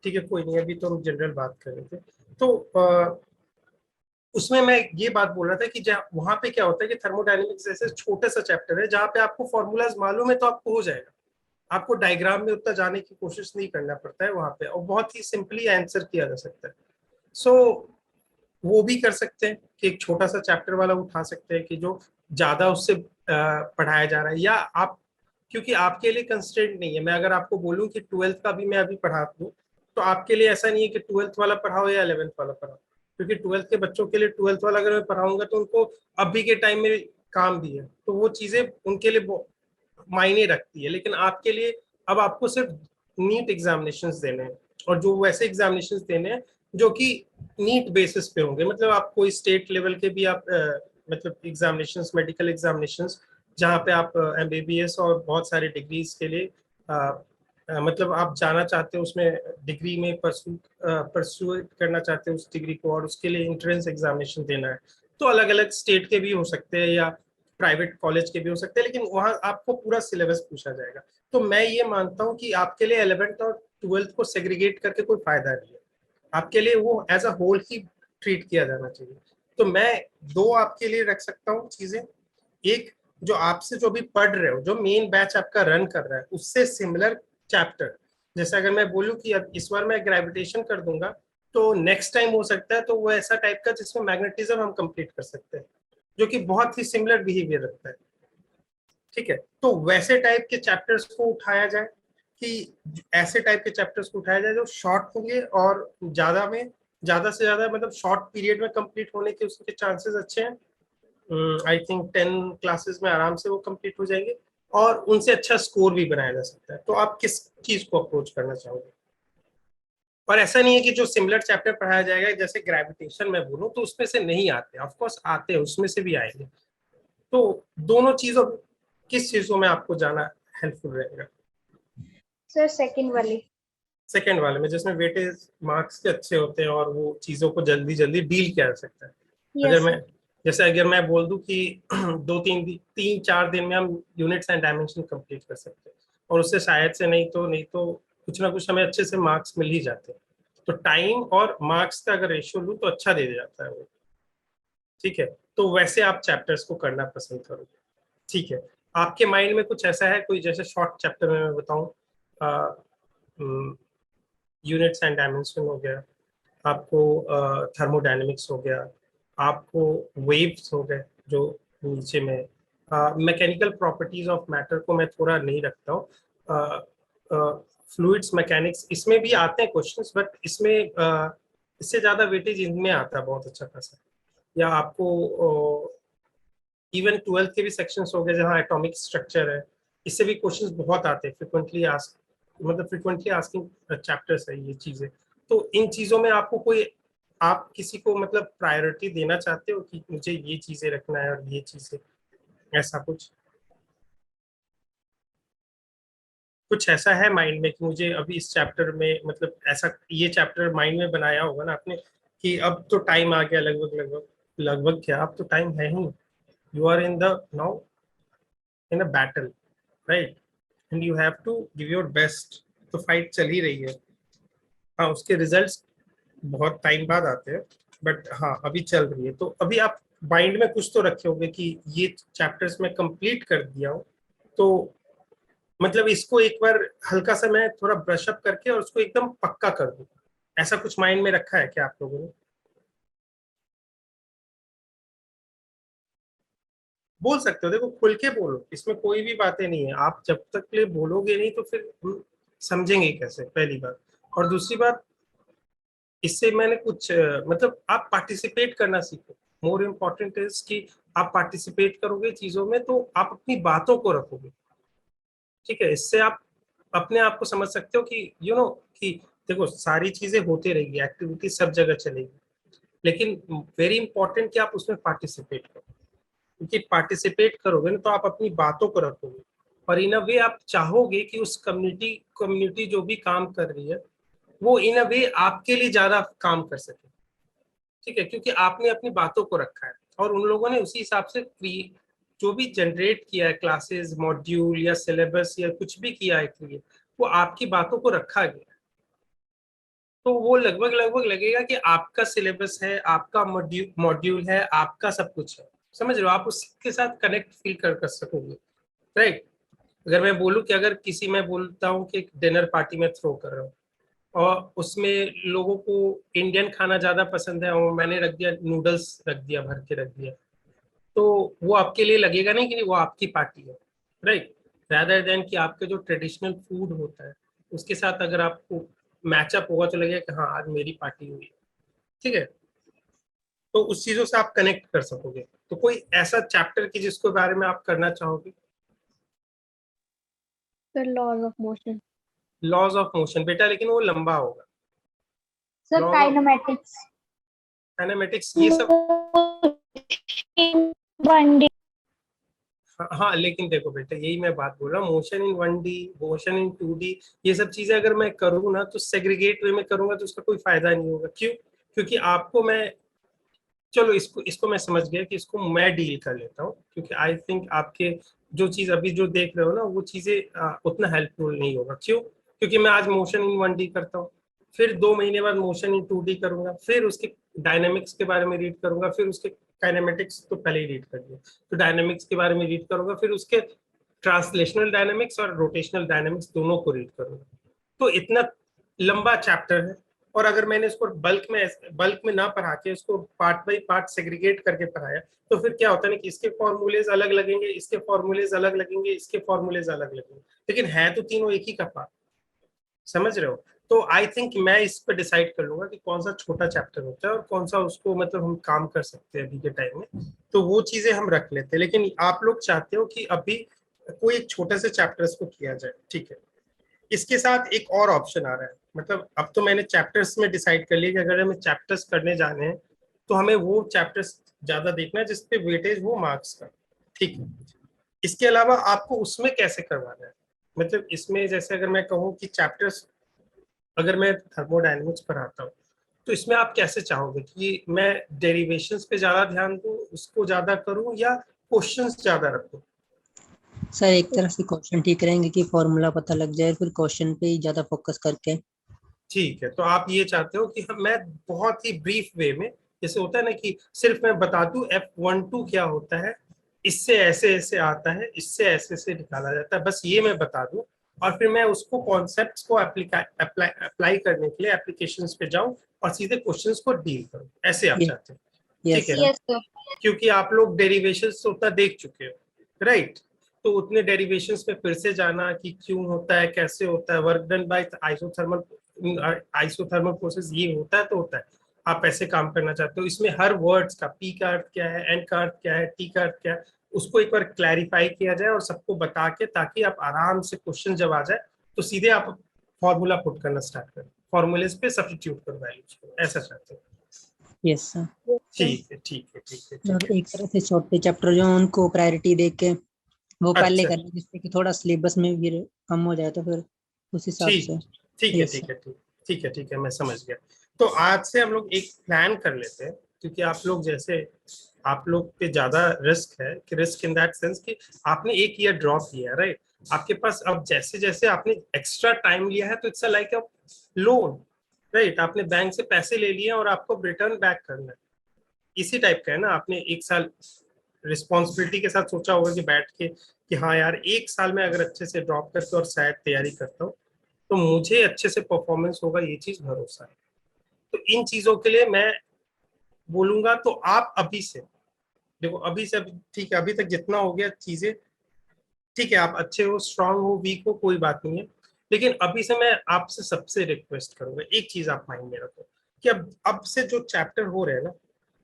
ठीक है, कोई नहीं, अभी तो हम जनरल बात कर रहे थे। तो उसमें मैं ये बात बोल रहा था कि वहां पे क्या होता है कि थर्मोडायनेमिक्स जैसे छोटा सा चैप्टर है जहाँ पे आपको फॉर्मूलाज मालूम है तो आपको हो जाएगा, आपको डायग्राम में उतना जाने की कोशिश नहीं करना पड़ता है वहां पे, और बहुत ही सिंपली आंसर किया जा सकता है। सो वो भी कर सकते हैं कि एक छोटा सा चैप्टर वाला उठा सकते हैं कि जो ज्यादा उससे पढ़ाया जा रहा है, या आप, क्योंकि आपके लिए कंस्ट्रेंट नहीं है, मैं अगर आपको बोलूं कि ट्वेल्थ का भी मैं अभी पढ़ा दूं तो आपके लिए ऐसा नहीं है कि ट्वेल्थ वाला पढ़ाओ या 11th वाला पढ़ाओ, क्योंकि ट्वेल्थ के बच्चों के लिए ट्वेल्थ वाला अगर मैं पढ़ाऊंगा तो उनको अभी के टाइम में काम भी है, तो वो चीजें उनके लिए मायने रखती है। लेकिन आपके लिए अब आपको सिर्फ नीट एग्जामिनेशंस देने हैं, और जो वैसे एग्जामिनेशंस देने हैं जो कि नीट बेसिस पे होंगे, मतलब आप कोई स्टेट लेवल के भी आप मतलब एग्जामिनेशंस, मेडिकल एग्जामिनेशंस, जहाँ पे आप एमबीबीएस और बहुत सारे डिग्रीज के लिए मतलब आप जाना चाहते हो उसमें, डिग्री में परसू करना चाहते हो उस डिग्री को, और उसके लिए एंट्रेंस एग्जामिनेशन देना है, तो अलग अलग स्टेट के भी हो सकते हैं या प्राइवेट कॉलेज के भी हो सकते हैं, लेकिन वहाँ आपको पूरा सिलेबस पूछा जाएगा। तो मैं ये मानता हूँ कि आपके लिए 11th और 12th को सेग्रीगेट करके कोई फायदा नहीं है, आपके लिए वो एज अ होल ही ट्रीट किया जाना चाहिए। तो मैं दो आपके लिए रख सकता हूँ चीजें, एक जो आपसे जो भी पढ़ रहे हो, जो मेन बैच आपका रन कर रहा है उससे सिमिलर चैप्टर, जैसे अगर मैं बोलूँ कि अब इस बार मैं ग्रेविटेशन कर दूंगा तो नेक्स्ट टाइम हो सकता है तो वो ऐसा टाइप का जिसमें मैग्नेटिज्म हम कंप्लीट कर सकते हैं, जो कि बहुत ही सिमिलर बिहेवियर रखता है। ठीक है, तो वैसे टाइप के चैप्टर्स को उठाया जाए, कि ऐसे टाइप के चैप्टर्स को उठाया जाए जो शॉर्ट होंगे और ज्यादा से ज्यादा मतलब शॉर्ट पीरियड में कंप्लीट होने के उसके चांसेस अच्छे हैं। आई थिंक 10 क्लासेस में आराम से वो कंप्लीट हो जाएंगे, और उनसे अच्छा स्कोर भी बनाया जा सकता है। तो आप किस चीज को अप्रोच करना चाहोगे? और ऐसा नहीं है कि जो सिमिलर चैप्टर पढ़ाया जाएगा, जैसे ग्रेविटेशन में बोलूं तो उसमें से नहीं आते, ऑफ कोर्स आते हैं, उसमें से भी आएंगे। तो दोनों चीजों, किस चीजों में आपको जाना हेल्पफुल रहेगा? सर सेकंड वाली। सेकंड वाले में, जिसमें वेटेज मार्क्स के अच्छे होते हैं और वो चीजों को जल्दी जल्दी डील किया जा सकता है। अगर यस मैं, सर। जैसे अगर मैं बोल दूं कि 2-3 4 दिन में हम यूनिट्स एंड डायमेंशन कंप्लीट कर सकते हैं, और उससे शायद से नहीं तो कुछ ना कुछ हमें अच्छे से मार्क्स मिल ही जाते हैं, तो टाइम और मार्क्स का अगर रेशियो लूँ तो अच्छा दे जाता है वो। ठीक है, तो वैसे आप चैप्टर्स को करना पसंद करोगे। ठीक है, आपके माइंड में कुछ ऐसा है कोई, जैसे शॉर्ट चैप्टर में मैं बताऊं, यूनिट्स एंड डायमेंशन हो गया, आपको थर्मोडायनेमिक्स हो गया, आपको वेव्स हो गए जो नीचे में, मैकेनिकल प्रॉपर्टीज ऑफ मैटर को मैं थोड़ा नहीं रखता हूँ, फ्लूइड्स मैकेनिक्स इसमें भी आते हैं क्वेश्चंस, बट इसमें इससे ज्यादा वेटेज इनमें आता है बहुत अच्छा खासा। या आपको इवन ट्वेल्थ के भी सेक्शंस हो गए जहाँ एटॉमिक स्ट्रक्चर है, इससे भी क्वेश्चंस बहुत आते हैं, फ्रिक्वेंटली आस्किंग चैप्टर्स है ये चीजें। तो इन चीजों में आपको कोई, आप किसी को मतलब प्रायोरिटी देना चाहते हो कि मुझे ये चीजें रखना है और ये चीजें, ऐसा कुछ कुछ ऐसा है माइंड में कि मुझे अभी इस चैप्टर में, मतलब ऐसा ये चैप्टर माइंड में बनाया होगा ना आपने कि अब तो टाइम आ गया, लगभग लगभग लगभग क्या, अब तो टाइम है ही, you are in the now in a battle, right, and you have to give your best. तो फाइट चल ही रही है। हाँ, उसके रिजल्ट्स बहुत टाइम बाद आते हैं, बट हाँ अभी चल रही है, तो अभी आप माइंड में कुछ तो रखे होंगे कि ये चैप्टर्स में कंप्लीट कर दिया हूँ, तो मतलब इसको एक बार हल्का सा मैं थोड़ा ब्रश अप करके और उसको एकदम पक्का कर दूँ, ऐसा कुछ माइंड में रखा है क्या आप लोगों ने? बोल सकते हो, देखो खुल के बोलो, इसमें कोई भी बातें नहीं है, आप जब तक ले बोलोगे नहीं तो फिर हम समझेंगे कैसे, पहली बात। और दूसरी बात, इससे मैंने कुछ मतलब आप पार्टिसिपेट करना सीखो, मोर इम्पोर्टेंट इज कि आप पार्टिसिपेट करोगे चीजों में तो आप अपनी बातों को रखोगे। ठीक है, इससे आप अपने आप को समझ सकते हो कि कि देखो सारी चीजें होती रहेगी, एक्टिविटी सब जगह चलेगी, लेकिन वेरी इंपॉर्टेंट कि आप उसमें पार्टिसिपेट करो, क्योंकि पार्टिसिपेट करोगे ना तो आप अपनी बातों को रखोगे, और इन अ वे आप चाहोगे कि उस कम्युनिटी कम्युनिटी जो भी काम कर रही है वो इन अ वे आपके लिए ज्यादा काम कर सके। ठीक है, क्योंकि आपने अपनी बातों को रखा है, और उन लोगों ने उसी हिसाब से जो भी जनरेट किया है, क्लासेस, मॉड्यूल या सिलेबस या कुछ भी किया है क्रिएट, वो आपकी बातों को रखा गया है। तो वो लगभग लगभग लगेगा कि आपका सिलेबस है, आपका मॉड्यूल है, आपका सब कुछ है, समझ रहे हो, आप उसके साथ कनेक्ट फील कर सकोगे, राइट। अगर मैं बोलूँ कि अगर किसी, मैं बोलता हूँ कि डिनर पार्टी में थ्रो कर रहा हूँ और उसमें लोगों को इंडियन खाना ज्यादा पसंद है और मैंने रख दिया नूडल्स, रख दिया भर के रख दिया, तो वो आपके लिए लगेगा नहीं कि वो आपकी पार्टी है, राइट। रादर देन कि आपके जो ट्रेडिशनल फूड होता है उसके साथ अगर आपको मैचअप होगा तो लगेगा कि हाँ आज मेरी पार्टी हुई है, ठीक है। तो उस चीजों से आप कनेक्ट कर सकोगे। तो कोई ऐसा चैप्टर की जिसके बारे में आप करना चाहोगे? Sir laws of motion. Laws of motion बेटा, लेकिन वो लंबा होगा। Sir laws of kinematics. Kinematics ये सब, हाँ हाँ, लेकिन देखो बेटा यही मैं बात बोल रहा हूँ, motion in 1D, motion in 2D, ये सब चीजें अगर मैं करूँ ना तो सेग्रीगेट वे में करूंगा तो उसका कोई फायदा नहीं होगा। क्यों? क्योंकि आपको मैं, चलो इसको इसको मैं समझ गया कि इसको मैं डील कर लेता हूँ, क्योंकि आई थिंक आपके जो चीज अभी जो देख रहे हो ना वो चीजें उतना हेल्पफुल नहीं होगा। क्यों? क्योंकि मैं आज मोशन इन 1D करता हूँ, फिर 2 महीने बाद मोशन इन 2D करूंगा, फिर उसके डायनेमिक्स के बारे में रीड करूंगा, फिर उसके काइनेमेटिक्स तो पहले ही रीड कर लिया, तो डायनेमिक्स के बारे में रीड करूंगा, फिर उसके ट्रांसलेशनल डायनेमिक्स और रोटेशनल डायनेमिक्स दोनों को रीड करूंगा। तो इतना लंबा चैप्टर है, और अगर मैंने इसको बल्क में ना पढ़ा के इसको पार्ट बाई पार्ट सेग्रीगेट करके पढ़ाया तो फिर क्या होता है ना कि इसके फॉर्मूलेज अलग लगेंगे, इसके फॉर्मूलेज अलग लगेंगे, इसके फॉर्मूलेज अलग लगेंगे, लेकिन है तो तीनों एक ही का पार्ट, समझ रहे हो। तो आई थिंक मैं इस पर डिसाइड कर लूंगा कि कौन सा छोटा चैप्टर होता है और कौन सा उसको मतलब हम काम कर सकते हैं अभी के टाइम में, तो वो चीजें हम रख लेते हैं। लेकिन आप लोग चाहते हो कि अभी कोई एक छोटे से चैप्टर्स को किया जाए, ठीक है। इसके साथ एक और ऑप्शन आ रहा है, मतलब अब तो मैंने चैप्टर्स में डिसाइड कर लिया कि अगर हमें चैप्टर्स करने जाने हैं तो हमें वो चैप्टर्स ज्यादा देखना है जिसपे वेटेज हो मार्क्स का, ठीक है। इसके अलावा आपको उसमें कैसे करवाना है, मतलब इसमें जैसे अगर मैं कहूँ कि चैप्टर्स, अगर मैं थर्मोडायनेमिक्स पढ़ाता हूँ तो इसमें आप कैसे चाहोगे कि मैं डेरिवेशंस पे ज्यादा ध्यान दूं, उसको ज्यादा करूं, या क्वेश्चंस ज्यादा रखूं? सर एक तरह से क्वेश्चन ठीक रहेंगे कि फॉर्मूला पता लग जाए, फिर क्वेश्चन पे ही ज्यादा फोकस करके। ठीक है, तो आप ये चाहते हो कि मैं बहुत ही ब्रीफ वे में, जैसे होता है ना कि सिर्फ मैं बता दूं F12 क्या होता है, इससे ऐसे ऐसे आता है, इससे ऐसे ऐसे निकाला जाता है, बस ये मैं बता दूं, और फिर मैं उसको कॉन्सेप्ट्स को अप्लाई करने के लिए एप्लीकेशंस पे जाऊं और सीधे क्वेश्चंस को डील करूं, ऐसे आप ये चाहते हैं? ठीक यस है सर। ना, यस सर। क्योंकि आप लोग डेरिवेशंस तो उतना देख चुके हो, राइट। तो उतने डेरिवेशंस में फिर से जाना कि क्यों होता है, कैसे होता है, work done by isothermal process, ये होता है तो होता है। आप ऐसे काम करना चाहते हो, इसमें हर वर्ड्स का पी का अर्थ क्या है, एन का अर्थ क्या है, टी का अर्थ क्या है, उसको एक बार क्लैरिफाई किया जाए और सबको बता के, ताकि आप आराम से क्वेश्चन जब आ जाए तो सीधे आप फॉर्मूला पुट करना स्टार्ट करें, फॉर्मूलेस पे सब्स्टिट्यूट करो वैल्यूज को, ऐसा चाहते हो? Yes sir. ठीक है, ठीक है, ठीक है, ठीक और है। एक तरह से छोटे चैप्टर जो हैं, उनको प्रायोरिटी दे के वो पहले अच्छा, करना, जिससे कि थोड़ा सिलेबस में भी कम हो जाए, तो फिर उस हिसाब ठीक, से। ठीक है, यस ठीक सर। है, ठीक, ठीक है, ठीक है, मैं समझ गया। तो आज से हम लोग एक प्लान कर लेते हैं, क्योंकि आप लोग जैसे, आप लोग पे ज्यादा रिस्क है, कि रिस्क इन दैट सेंस कि आपने एक ईयर ड्रॉप किया है, राइट। आपके पास अब जैसे जैसे आपने एक्स्ट्रा टाइम लिया है तो it's like a loan, right. आपने बैंक से पैसे ले लिए और आपको रिटर्न बैक करना है, इसी टाइप का है ना। आपने एक साल रिस्पॉन्सिबिलिटी के साथ सोचा होगा कि बैठ के कि हाँ यार, एक साल में अगर अच्छे से ड्रॉप करके और शायद तैयारी करता हूँ तो मुझे अच्छे से परफॉर्मेंस होगा, ये चीज भरोसा है। तो इन चीजों के लिए मैं बोलूंगा, तो आप अभी से देखो, अभी से ठीक है, अभी तक जितना हो गया चीजें, ठीक है, आप अच्छे हो, स्ट्रांग हो, वीक हो, कोई बात नहीं है, लेकिन अभी से मैं आपसे सबसे रिक्वेस्ट करूंगा, एक चीज आप माइंड में रखो कि अब से जो चैप्टर हो रहे हैं ना,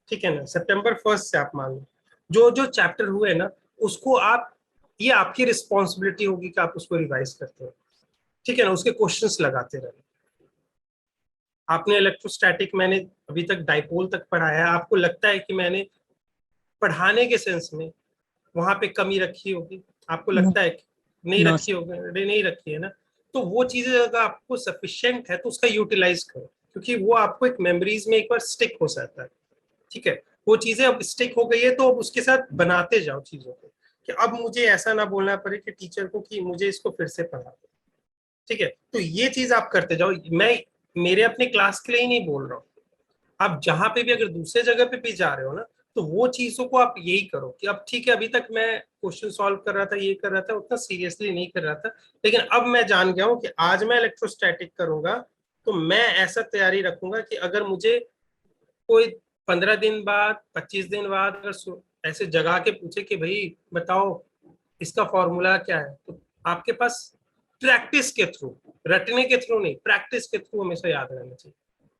ठीक है ना, September 1 से आप मान लो जो जो चैप्टर हुए ना, उसको आप, ये आपकी रिस्पॉन्सिबिलिटी होगी कि आप उसको रिवाइज करते हो, ठीक है ना, उसके क्वेश्चंस लगाते रहे। आपने इलेक्ट्रोस्टैटिक, मैंने अभी तक डाइपोल तक पढ़ाया है, आपको लगता है कि मैंने पढ़ाने के सेंस में वहां पे कमी रखी होगी, आपको नो, लगता है कि नहीं नो रखी होगी, नहीं रखी है ना, तो वो चीजें अगर आपको सफिशिएंट है तो उसका यूटिलाइज करो, क्योंकि वो आपको एक मेमोरीज में एक बार स्टिक हो जाता है, ठीक है। वो चीजें अब स्टिक हो गई है तो अब उसके साथ बनाते जाओ चीजों को, कि अब मुझे ऐसा ना बोलना पड़े कि टीचर को कि मुझे इसको फिर से पढ़ा दो, ठीक है। तो ये चीज आप करते जाओ। मैं मेरे अपने क्लास के लिए ही नहीं बोल रहा हूँ, आप जहां पे भी अगर दूसरे जगह पे भी जा रहे हो ना, तो वो चीजों को आप यही करो कि अब ठीक है, अभी तक मैं क्वेश्चन सॉल्व कर रहा था, ये कर रहा था, उतना सीरियसली नहीं कर रहा था, लेकिन अब मैं जान गया हूँ कि आज मैं इलेक्ट्रोस्टैटिक करूंगा, तो मैं ऐसा तैयारी रखूंगा कि अगर मुझे कोई 15 दिन बाद, 25 दिन बाद अगर ऐसे जगा के पूछे कि भाई बताओ इसका फॉर्मूला क्या है, तो आपके पास प्रैक्टिस के थ्रू, रटने के थ्रू नहीं, प्रैक्टिस के थ्रू हमेशा याद रहना चाहिए।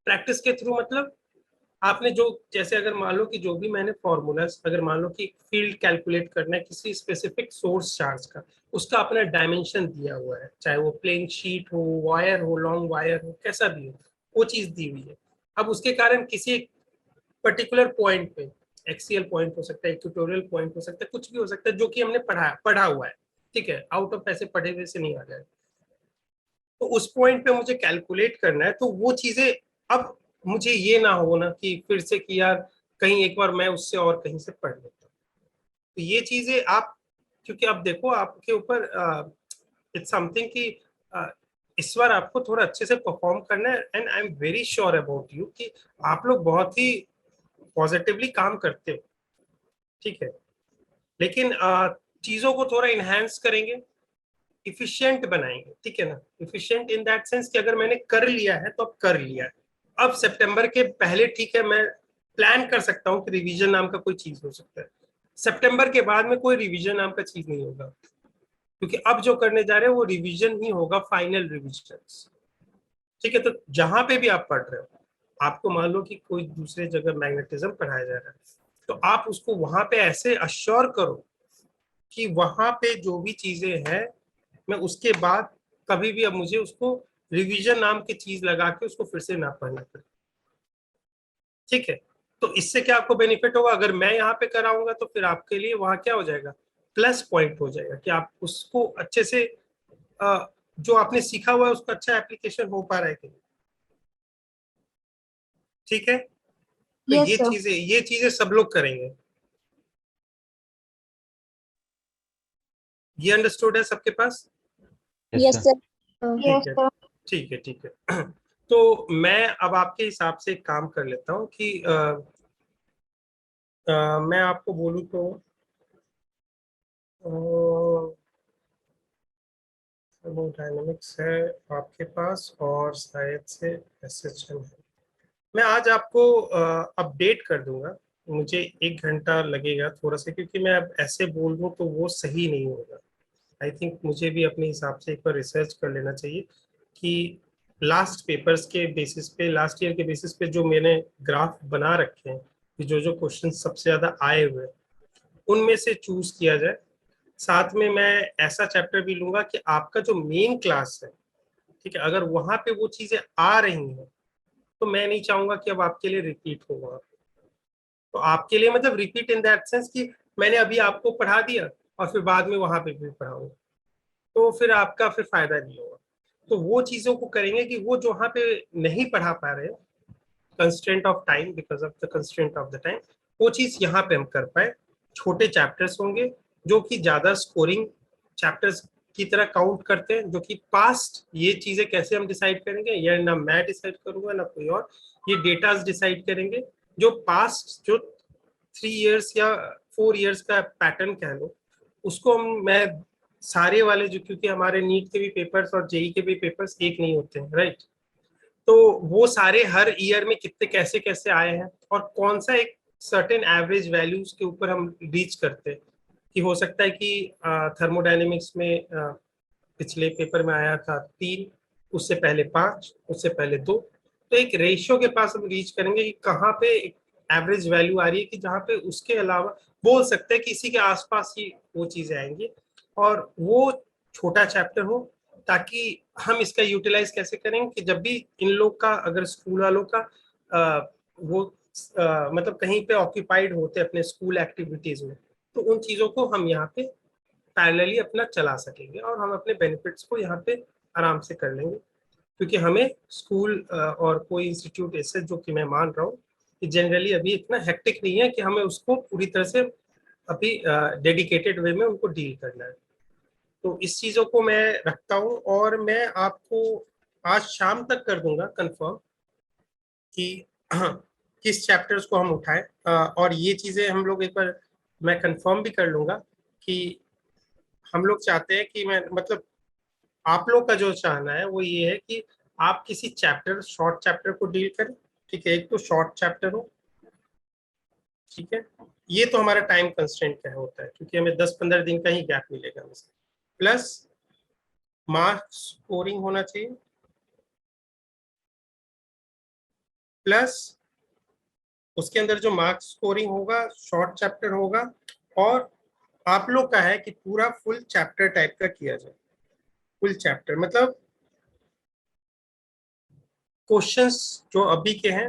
प्रैक्टिस के थ्रू मतलब आपने जो, जैसे अगर मान लो कि जो भी मैंने फॉर्मूलाज, अगर मान लो कि फील्ड कैलकुलेट करना है किसी स्पेसिफिक सोर्स चार्ज का, उसका अपना डायमेंशन दिया हुआ है, चाहे वो प्लेन शीट हो, वायर हो, लॉन्ग वायर हो, कैसा भी हो, वो चीज दी हुई है। अब उसके कारण किसी एक पर्टिकुलर पॉइंट पे, एक्सियल पॉइंट हो सकता है, इक्वेटोरियल पॉइंट हो सकता है, कुछ भी हो सकता है जो कि हमने पढ़ा हुआ है, ठीक है, आउट ऑफ ऐसे पढ़े हुए से नहीं आ जाए, तो उस पॉइंट पे मुझे कैलकुलेट करना है, तो वो चीजें अब मुझे ये ना हो ना कि फिर से कि यार कहीं एक बार मैं उससे और कहीं से पढ़ लेता हूँ, तो ये चीजें आप, क्योंकि अब देखो आपके ऊपर इट्स समथिंग कि इस बार आपको थोड़ा अच्छे से परफॉर्म करना है, and I am very sure about you कि आप लोग बहुत ही पॉजिटिवली काम करते हो, ठीक है, लेकिन चीजों को थोड़ा इनहेंस करेंगे, इफिशिएंट बनाएंगे, ठीक है ना, इफिशिएंट इन दैट सेंस कि अगर मैंने कर लिया है तो अब कर लिया है, अब सितंबर के पहले ठीक है मैं प्लान कर सकता हूँ कि रिवीजन नाम का कोई चीज हो सकता है, सितंबर के बाद में कोई रिवीजन नाम का चीज नहीं होगा, क्योंकि अब जो करने जा रहे हैं वो रिवीजन ही होगा, फाइनल रिवीजन, ठीक है। तो जहां पे भी आप पढ़ रहे हो, आपको मान लो कि कोई दूसरे जगह मैग्नेटिज्म पढ़ाया जा रहा है, तो आप उसको वहां पे ऐसे अश्योर करो कि वहां पे जो भी चीजें हैं, मैं उसके बाद कभी भी अब मुझे उसको रिवीजन नाम की चीज लगा के उसको फिर से ना पढ़ना पड़े, ठीक है। तो इससे क्या आपको बेनिफिट होगा, अगर मैं यहाँ पे कराऊंगा तो फिर आपके लिए वहां क्या हो जाएगा, प्लस पॉइंट हो जाएगा कि आप उसको अच्छे से जो आपने सीखा हुआ है उसका अच्छा एप्लीकेशन हो पा रहा है कि नहीं, ठीक है। तो Yes, sir. ये चीजें सब लोग करेंगे, ये अंडरस्टूड है सबके पास, Yes, sir. ठीक है, ठीक है, ठीक है। तो मैं अब आपके हिसाब से एक काम कर लेता हूँ कि मैं आपको बोलूँ तो थर्मोडायनेमिक्स है आपके पास और शायद से एसएचएम है, मैं आज आपको अपडेट कर दूंगा, मुझे 1 घंटा लगेगा थोड़ा सा, क्योंकि मैं अब ऐसे बोल दूं तो वो सही नहीं होगा, आई थिंक मुझे भी अपने हिसाब से एक बार रिसर्च कर लेना चाहिए कि लास्ट पेपर्स के बेसिस पे, लास्ट ईयर के बेसिस पे जो मैंने ग्राफ बना रखे हैं कि जो जो क्वेश्चन सबसे ज्यादा आए हुए हैं उनमें से चूज किया जाए, साथ में मैं ऐसा चैप्टर भी लूंगा कि आपका जो मेन क्लास है, ठीक है, अगर वहां पे वो चीजें आ रही हैं तो मैं नहीं चाहूंगा कि अब आपके लिए रिपीट हो वहां, तो आपके लिए मतलब रिपीट इन दैट सेंस कि मैंने अभी आपको पढ़ा दिया और फिर बाद में वहां पे भी पढ़ाऊंगा, तो फिर आपका फिर फायदा नहीं होगा, तो वो चीजों को करेंगे कि वो जो वहां पे नहीं पढ़ा पा रहे, constraint of time, because of the constraint of the time, वो चीज यहाँ पे हम कर पाए, छोटे चैप्टर्स होंगे जो कि ज्यादा स्कोरिंग चैप्टर्स की तरह काउंट करते हैं, जो कि पास्ट, ये चीजें कैसे हम डिसाइड करेंगे, ये ना मैं डिसाइड करूंगा ना कोई और, ये डेटाज डिसाइड करेंगे, जो पास्ट जो 3 इयर्स या 4 इयर्स का पैटर्न कह लो, उसको मैं सारे वाले जो, क्योंकि हमारे नीट के भी पेपर्स और जेई के भी पेपर्स एक नहीं होते हैं, राइट, तो वो सारे हर ईयर में कितने कैसे कैसे आए हैं और कौन सा एक सर्टेन एवरेज वैल्यूज के ऊपर हम रीच करते हैं, कि हो सकता है कि थर्मोडायनेमिक्स में पिछले पेपर में आया था 3, उससे पहले 5, उससे पहले 2, तो एक रेशियो के पास हम रीच करेंगे कि कहाँ पे एवरेज वैल्यू आ रही है, कि जहाँ पे उसके अलावा बोल सकते हैं कि इसी के आसपास ही वो चीजें आएंगी, और वो छोटा चैप्टर हो, ताकि हम इसका यूटिलाइज कैसे करेंगे कि जब भी इन लोग का, अगर स्कूल वालों का वो मतलब कहीं पे ऑक्यूपाइड होते अपने स्कूल एक्टिविटीज में, तो उन चीजों को हम यहाँ पे पैरेलली अपना चला सकेंगे और हम अपने बेनिफिट्स को यहाँ पे आराम से कर लेंगे, क्योंकि हमें स्कूल और कोई इंस्टीट्यूट ऐसे जो कि मैं मान रहा हूँ कि जनरली अभी इतना हेक्टिक नहीं है कि हमें उसको पूरी तरह से अभी डेडिकेटेड वे में उनको डील करना है, तो इस चीज़ों को मैं रखता हूँ, और मैं आपको आज शाम तक कर दूंगा कंफर्म कि किस चैप्टर्स को हम उठाएं, और ये चीजें हम लोग एक बार मैं कंफर्म भी कर लूंगा कि हम लोग चाहते हैं कि मैं मतलब आप लोग का जो चाहना है वो ये है कि आप किसी चैप्टर, शॉर्ट चैप्टर को डील करें, ठीक है, एक तो शॉर्ट चैप्टर हो, ठीक है, ये तो हमारा टाइम कंस्ट्रेंट का होता है क्योंकि हमें 10-15 दिन का ही गैप मिलेगा हमें, प्लस मार्क्स स्कोरिंग होना चाहिए, प्लस उसके अंदर जो मार्क्स स्कोरिंग होगा शॉर्ट चैप्टर होगा, और आप लोग का है कि पूरा फुल चैप्टर टाइप का किया जाए। फुल चैप्टर मतलब क्वेश्चंस जो अभी के हैं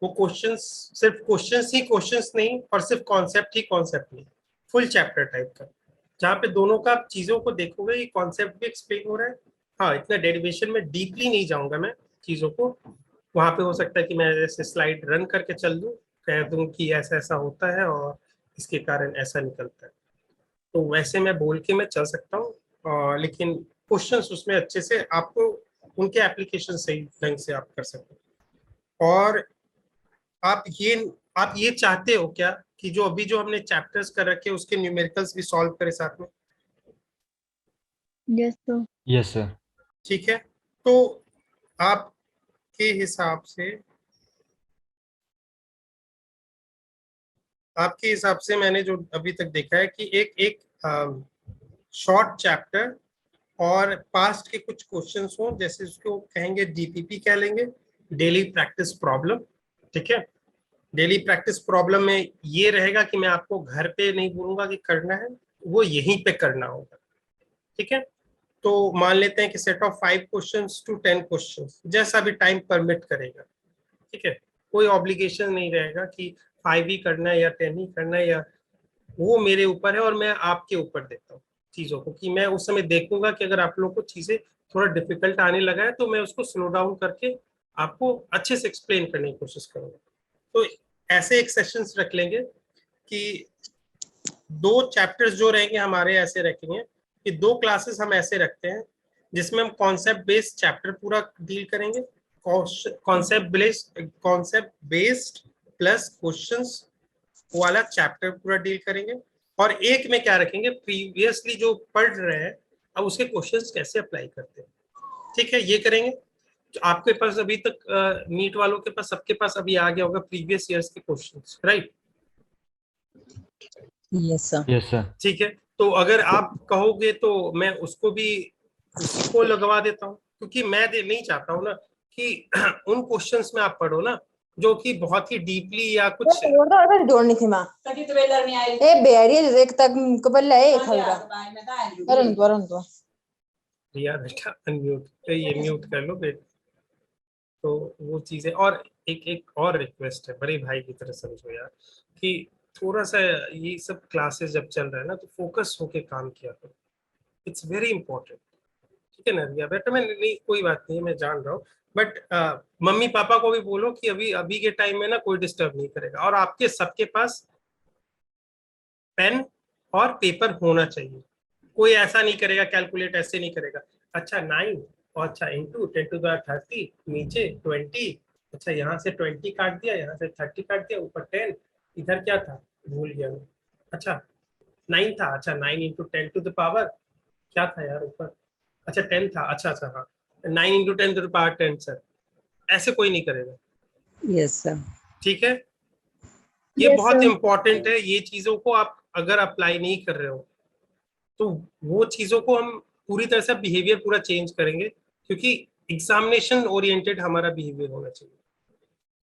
वो क्वेश्चंस सिर्फ क्वेश्चंस ही क्वेश्चंस नहीं, और सिर्फ कॉन्सेप्ट ही कॉन्सेप्ट नहीं, फुल चैप्टर टाइप का, जहाँ पे दोनों का आप चीजों को देखोगे, ये कॉन्सेप्ट भी एक्सप्लेन हो रहा है। हाँ, इतना डेरिवेशन में डीपली नहीं जाऊंगा मैं चीजों को, वहां पे हो सकता है कि मैं जैसे स्लाइड रन करके चल दूं, कह दूं कि ऐसा ऐसा होता है और इसके कारण ऐसा निकलता है, तो वैसे मैं बोल के मैं चल सकता हूँ, लेकिन क्वेश्चंस उसमें अच्छे से आपको उनके एप्लीकेशन सही ढंग से आप कर सकते हो। और आप ये चाहते हो क्या कि जो अभी जो हमने चैप्टर्स कर रखे उसके न्यूमेरिकल्स भी सॉल्व करें साथ में? Yes, sir. Yes sir. ठीक है, तो आपके हिसाब से मैंने जो अभी तक देखा है कि एक एक शॉर्ट चैप्टर और पास्ट के कुछ क्वेश्चंस हो, जैसे उसको कहेंगे डीपीपी कह लेंगे, डेली प्रैक्टिस प्रॉब्लम, ठीक है। डेली प्रैक्टिस प्रॉब्लम में ये रहेगा कि मैं आपको घर पे नहीं बोलूंगा कि करना है, वो यहीं पे करना होगा, ठीक है। तो मान लेते हैं कि set of 5 questions to 10 questions, जैसा भी टाइम परमिट करेगा, ठीक है। कोई ऑब्लिगेशन नहीं रहेगा कि 5 ही करना है या 10 ही करना है, या वो मेरे ऊपर है और मैं आपके ऊपर देता हूँ चीजों को, कि मैं उस समय देखूंगा कि अगर आप लोग को चीजें थोड़ा डिफिकल्ट आने लगा है तो मैं उसको स्लो डाउन करके आपको अच्छे से एक्सप्लेन करने की कोशिश करूंगा। तो ऐसे एक सेशंस रख लेंगे कि 2 चैप्टर्स जो रहेंगे हमारे ऐसे रखेंगे कि 2 क्लासेस हम ऐसे रखते हैं जिसमें हम कॉन्सेप्ट बेस्ड चैप्टर पूरा डील करेंगे, कॉन्सेप्ट बेस्ड प्लस क्वेश्चंस वाला चैप्टर पूरा डील करेंगे, और एक में क्या रखेंगे, प्रीवियसली जो पढ़ रहे हैं अब उसके क्वेश्चंस कैसे अप्लाई करते हैं, ठीक है, ये करेंगे। तो आपके पास अभी तक नीट वालों के पास सबके पास अभी आ गया होगा प्रीवियस ईयर्स के questions, right? Yes sir. Yes sir. ठीक है, तो अगर आप कहोगे तो मैं उसको भी उसी को लगवा देता हूँ, क्योंकि मैं नहीं चाहता हूँ ना कि उन क्वेश्चंस में आप पढ़ो ना जो कि बहुत ही डीपली या कुछ जोड़नी थी माँ ए बेरी एक तक कबल है खलगा अरन तो रिया बेटा अनम्यूट, ये म्यूट कर लो बेटा। तो वो चीजें, और एक और रिक्वेस्ट है, बड़े भाई की तरह समझो यार, कि थोड़ा सा ये सब क्लासेस जब चल रहा है ना तो फोकस होके काम किया करो, इट्स वेरी इंपॉर्टेंट, ठीक है ना रिया बेटा? मैं नहीं, कोई बात नहीं, मैं जान रहा हूँ, बट मम्मी पापा को भी बोलो कि अभी अभी के टाइम में ना कोई डिस्टर्ब नहीं करेगा, और आपके सबके पास पेन और पेपर होना चाहिए, कोई ऐसा नहीं करेगा, कैलकुलेट ऐसे नहीं करेगा, अच्छा 9 और अच्छा इंटू 10⁻30 नीचे 20, अच्छा यहाँ से 20 काट दिया, यहाँ से 30 काट दिया, ऊपर 10, इधर क्या था भूल गया मैं, अच्छा 9 था, अच्छा 9 इंटू 10⁻, क्या था यार ऊपर, अच्छा 10 था, अच्छा अच्छा हाँ 9 इंटू 10⁻10 सर, ऐसे कोई नहीं करेगा, यस सर। ठीक है। ये Yes, बहुत sir. इंपॉर्टेंट है, ये चीजों को आप अगर अप्लाई नहीं कर रहे हो तो वो चीजों को हम पूरी तरह से बिहेवियर पूरा चेंज करेंगे, क्योंकि एग्जामिनेशन ओरिएंटेड हमारा बिहेवियर होना चाहिए,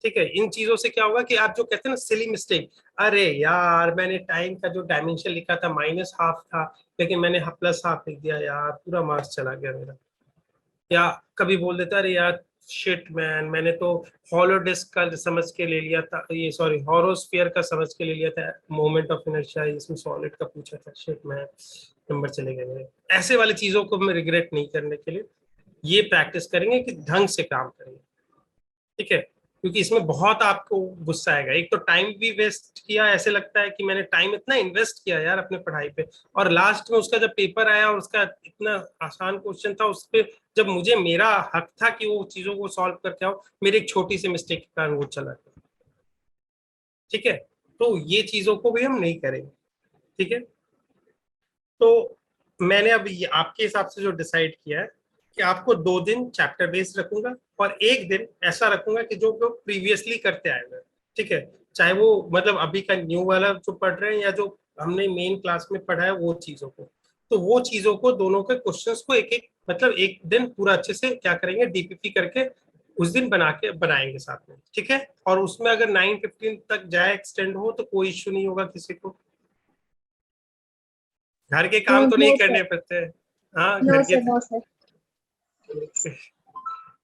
ठीक है। इन चीजों से क्या होगा कि आप जो कहते हैं ना सिली मिस्टेक, अरे यार मैंने टाइम का जो डायमेंशन लिखा था -½ था, लेकिन मैंने +½ लिख दिया यार, पूरा मार्क्स चला गया मेरा। या कभी बोल देता अरे यार शिट मैन, मैंने तो हॉलो डिस्क का समझ के ले लिया था, ये सॉरी हॉरोस्फीयर का समझ के ले लिया था, मोमेंट ऑफ इनर्शिया इसमें सॉलिड का पूछा था, शिट मैन नंबर चले गए मेरे। ऐसे वाली चीजों को मैं रिग्रेट नहीं करने के लिए ये प्रैक्टिस करेंगे कि ढंग से काम करेंगे, ठीक है। क्योंकि इसमें बहुत आपको गुस्सा आएगा। एक तो टाइम भी वेस्ट किया, ऐसे लगता है कि मैंने टाइम इतना इन्वेस्ट किया यार अपने पढ़ाई पे, और लास्ट में उसका जब पेपर आया और उसका इतना आसान क्वेश्चन था, उस पे जब मुझे मेरा हक था कि वो चीजों को सॉल्व करके आओ, मेरी एक छोटी सी मिस्टेक के कारण वो चला गया। ठीक है, तो ये चीजों को भी हम नहीं करेंगे। ठीक है, तो मैंने अब आपके हिसाब से जो डिसाइड किया है कि आपको 2 दिन चैप्टर बेस्ड रखूंगा और एक दिन ऐसा रखूंगा कि जो लोग प्रीवियसली करते आए हुए। ठीक है, चाहे वो मतलब अभी का न्यू वाला जो पढ़ रहे हैं या जो हमने मेन क्लास में पढ़ा है वो चीजों को, तो वो चीजों को दोनों के क्वेश्चंस को एक एक मतलब एक दिन पूरा अच्छे से क्या करेंगे, डीपीपी करके उस दिन बनाएंगे साथ में। ठीक है, और उसमें अगर 9:15 तक जाए एक्सटेंड हो तो कोई इश्यू नहीं होगा किसी को। घर के काम No, तो नहीं no, करने sir. पड़ते हैं। हाँ, No, घर के sir. No, sir.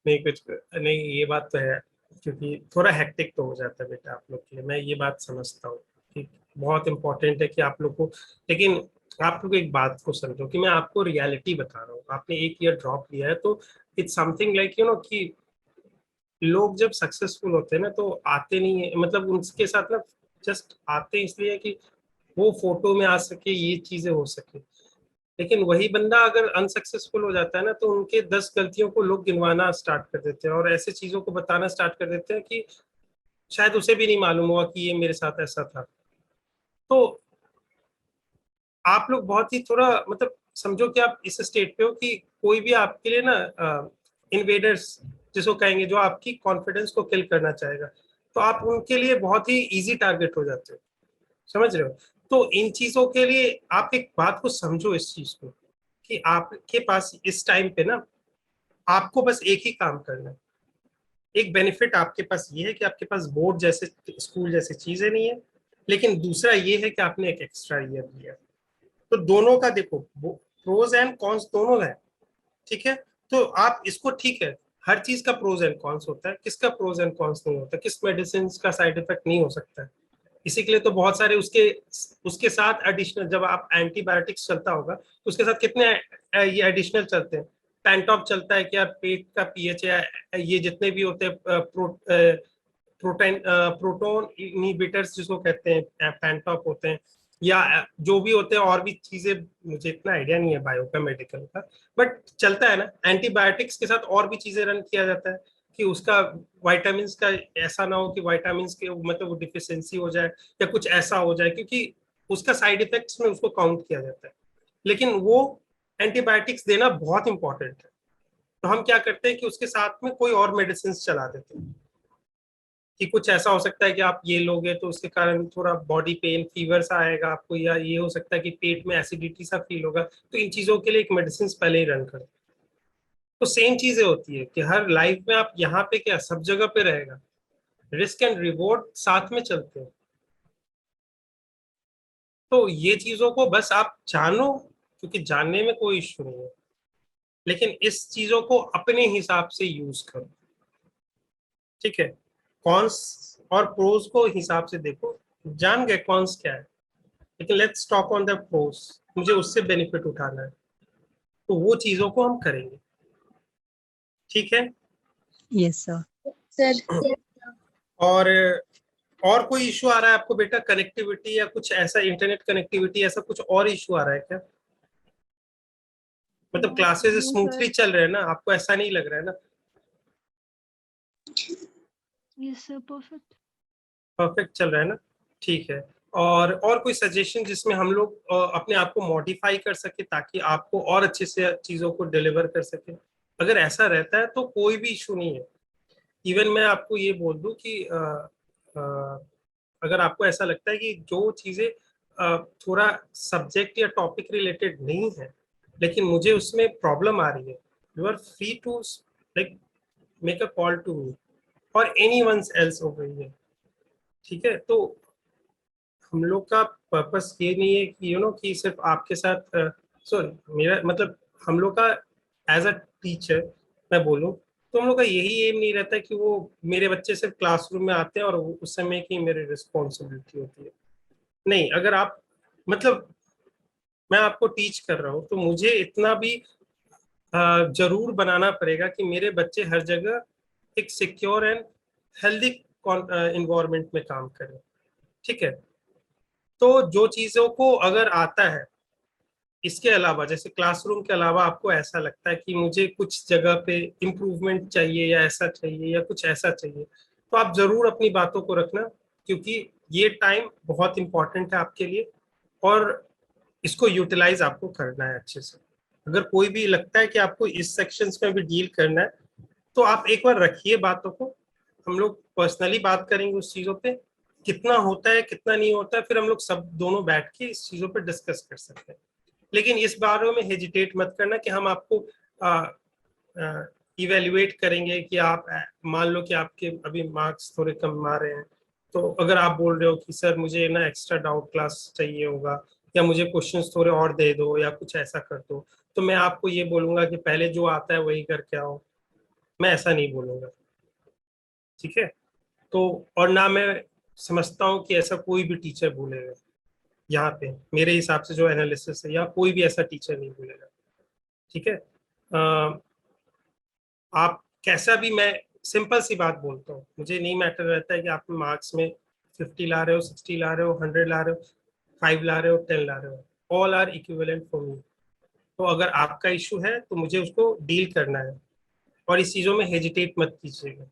नहीं, कुछ नहीं, ये बात तो है, क्योंकि थोड़ा हेक्टिक तो हो जाता है बेटा आप लोग के लिए, मैं ये बात समझता हूँ। ठीक, बहुत इंपॉर्टेंट है कि आप लोग को, लेकिन आप लोग एक बात को समझो कि मैं आपको रियलिटी बता रहा हूँ। आपने एक ईयर ड्रॉप लिया है तो इट्स समथिंग लाइक कि लोग जब सक्सेसफुल होते हैं ना तो आते नहीं है, मतलब उनके साथ ना जस्ट आते इसलिए कि वो फोटो में आ सके, ये चीजें हो सके। लेकिन वही बंदा अगर अनसक्सेसफुल हो जाता है ना तो उनके 10 गलतियों को लोग गिनवाना स्टार्ट कर देते हैं और ऐसे चीजों को बताना स्टार्ट कर देते हैं कि शायद उसे भी नहीं मालूम हुआ कि ये मेरे साथ ऐसा था। तो आप लोग बहुत ही थोड़ा मतलब समझो कि आप इस स्टेट पे हो कि कोई भी आपके लिए ना इन्वेडर्स जिसको कहेंगे, जो आपकी कॉन्फिडेंस को किल करना चाहेगा, तो आप उनके लिए बहुत ही इजी टारगेट हो जाते हो। समझ रहे हो? तो इन चीजों के लिए आप एक बात को समझो, इस चीज को कि आपके पास इस टाइम पे ना आपको बस एक ही काम करना है। एक बेनिफिट आपके पास ये है कि आपके पास बोर्ड जैसे स्कूल जैसी चीजें नहीं है, लेकिन दूसरा ये है कि आपने एक एक्स्ट्रा ईयर लिया। तो दोनों का देखो, प्रोज एंड कॉन्स दोनों है। ठीक है, तो आप इसको, ठीक है, हर चीज का प्रोज एंड कॉन्स होता है, किसका प्रोज एंड कॉन्स नहीं होता, किस मेडिसिन का साइड इफेक्ट नहीं हो सकता है। इसी के लिए तो बहुत सारे उसके उसके साथ एडिशनल, जब आप एंटीबायोटिक्स चलता होगा तो उसके साथ कितने ये एडिशनल चलते हैं। पैंटॉप चलता है कि यार पेट का पीएच या ये जितने भी होते हैं प्रोटोन इनहिबिटर्स जिसको कहते हैं, पैंटॉप होते हैं, या जो भी होते हैं और भी चीजें, मुझे इतना आइडिया नहीं है बायो का मेडिकल का, बट चलता है ना। एंटीबायोटिक्स के साथ और भी चीजें रन किया जाता है कि उसका वाइटामिन का ऐसा ना हो कि वाइटामिन के मतलब वो डिफिशियंसी हो जाए या कुछ ऐसा हो जाए, क्योंकि उसका साइड इफेक्ट्स में उसको काउंट किया जाता है। लेकिन वो एंटीबायोटिक्स देना बहुत इंपॉर्टेंट है, तो हम क्या करते हैं कि उसके साथ में कोई और मेडिसिन चला देते हैं कि कुछ ऐसा हो सकता है कि आप ये लोगे तो उसके कारण थोड़ा बॉडी पेन, फीवर सा आएगा आपको, या ये हो सकता है कि पेट में एसिडिटी सा फील होगा, तो इन चीजों के लिए एक मेडिसिन पहले ही रन कर। तो सेम चीजें होती है कि हर लाइफ में आप यहाँ पे क्या सब जगह पे रहेगा, रिस्क एंड रिवॉर्ड साथ में चलते हैं। तो ये चीजों को बस आप जानो, क्योंकि जानने में कोई इश्यू नहीं है, लेकिन इस चीजों को अपने हिसाब से यूज करो। ठीक है, कॉन्स और प्रोज को हिसाब से देखो। जान गए कॉन्स क्या है, लेकिन let's talk on the pros. मुझे उससे बेनिफिट उठाना है, तो वो चीजों को हम करेंगे। ठीक है, यस सर। Sir. और और कोई इशू आ रहा है आपको बेटा, कनेक्टिविटी या कुछ ऐसा, इंटरनेट कनेक्टिविटी ऐसा कुछ और इशू आ रहा है क्या? मतलब क्लासेस No, स्मूथली sir. चल रहे हैं ना, आपको ऐसा नहीं लग रहा है ना? Yes, sir. Perfect. परफेक्ट चल रहा है ना? ठीक है, और कोई सजेशन जिसमें हम लोग अपने आप को मॉडिफाई कर सके ताकि आपको और अच्छे से चीजों को डिलीवर कर सके? अगर ऐसा रहता है तो कोई भी इशू नहीं है। इवन मैं आपको ये बोल दूं कि अगर आपको ऐसा लगता है कि जो चीजें थोड़ा सब्जेक्ट या टॉपिक रिलेटेड नहीं है लेकिन मुझे उसमें प्रॉब्लम आ रही है, you are free to like make a call to me और anyone else over here. ठीक है, तो हम लोग का पर्पस ये नहीं है कि कि सिर्फ आपके साथ सॉरी मेरा मतलब हम लोग का एज अ टीचर मैं बोलूँ तो हम लोग का यही एम नहीं रहता कि वो मेरे बच्चे सिर्फ क्लासरूम में आते हैं और उस समय की मेरी रिस्पॉन्सिबिलिटी होती है। नहीं, अगर आप मतलब मैं आपको टीच कर रहा हूँ तो मुझे इतना भी जरूर बनाना पड़ेगा कि मेरे बच्चे हर जगह एक सिक्योर एंड हेल्दी इन्वायरमेंट में काम करें, ठीक है। तो जो चीजों को अगर आता है, इसके अलावा जैसे क्लासरूम के अलावा आपको ऐसा लगता है कि मुझे कुछ जगह पे इम्प्रूवमेंट चाहिए या ऐसा चाहिए या कुछ ऐसा चाहिए, तो आप जरूर अपनी बातों को रखना, क्योंकि ये टाइम बहुत इंपॉर्टेंट है आपके लिए और इसको यूटिलाइज आपको करना है अच्छे से। अगर कोई भी लगता है कि आपको इस सेक्शंस में भी डील करना है, तो आप एक बार रखिए बातों को, हम लोग पर्सनली बात करेंगे उस चीजों पे, कितना होता है कितना नहीं होता है, फिर हम लोग सब दोनों बैठ के इस चीजों पे डिस्कस कर सकते हैं। लेकिन इस बारे में हेजिटेट मत करना कि हम आपको इवेल्युएट करेंगे कि आप मान लो कि आपके अभी मार्क्स थोड़े कम आ रहे हैं, तो अगर आप बोल रहे हो कि सर मुझे ना एक्स्ट्रा डाउट क्लास चाहिए होगा या मुझे क्वेश्चंस थोड़े और दे दो या कुछ ऐसा कर दो, तो मैं आपको ये बोलूंगा कि पहले जो आता है वही करके आओ, मैं ऐसा नहीं बोलूंगा, ठीक है। तो और ना मैं समझता हूँ कि ऐसा कोई भी टीचर बोलेगा यहाँ पे, मेरे हिसाब से जो एनालिसिस है, या कोई भी ऐसा टीचर नहीं बोलेगा, ठीक है। आप कैसा भी, मैं सिंपल सी बात बोलता हूँ, मुझे नहीं मैटर रहता है कि आप मार्क्स में 50 ला रहे हो, 60 ला रहे हो, 100 ला रहे हो, 5 ला रहे हो, 10 ला रहे हो, all are equivalent for me. तो अगर आपका इशू है तो मुझे उसको डील करना है, और इस चीजों में हेजिटेट मत कीजिएगा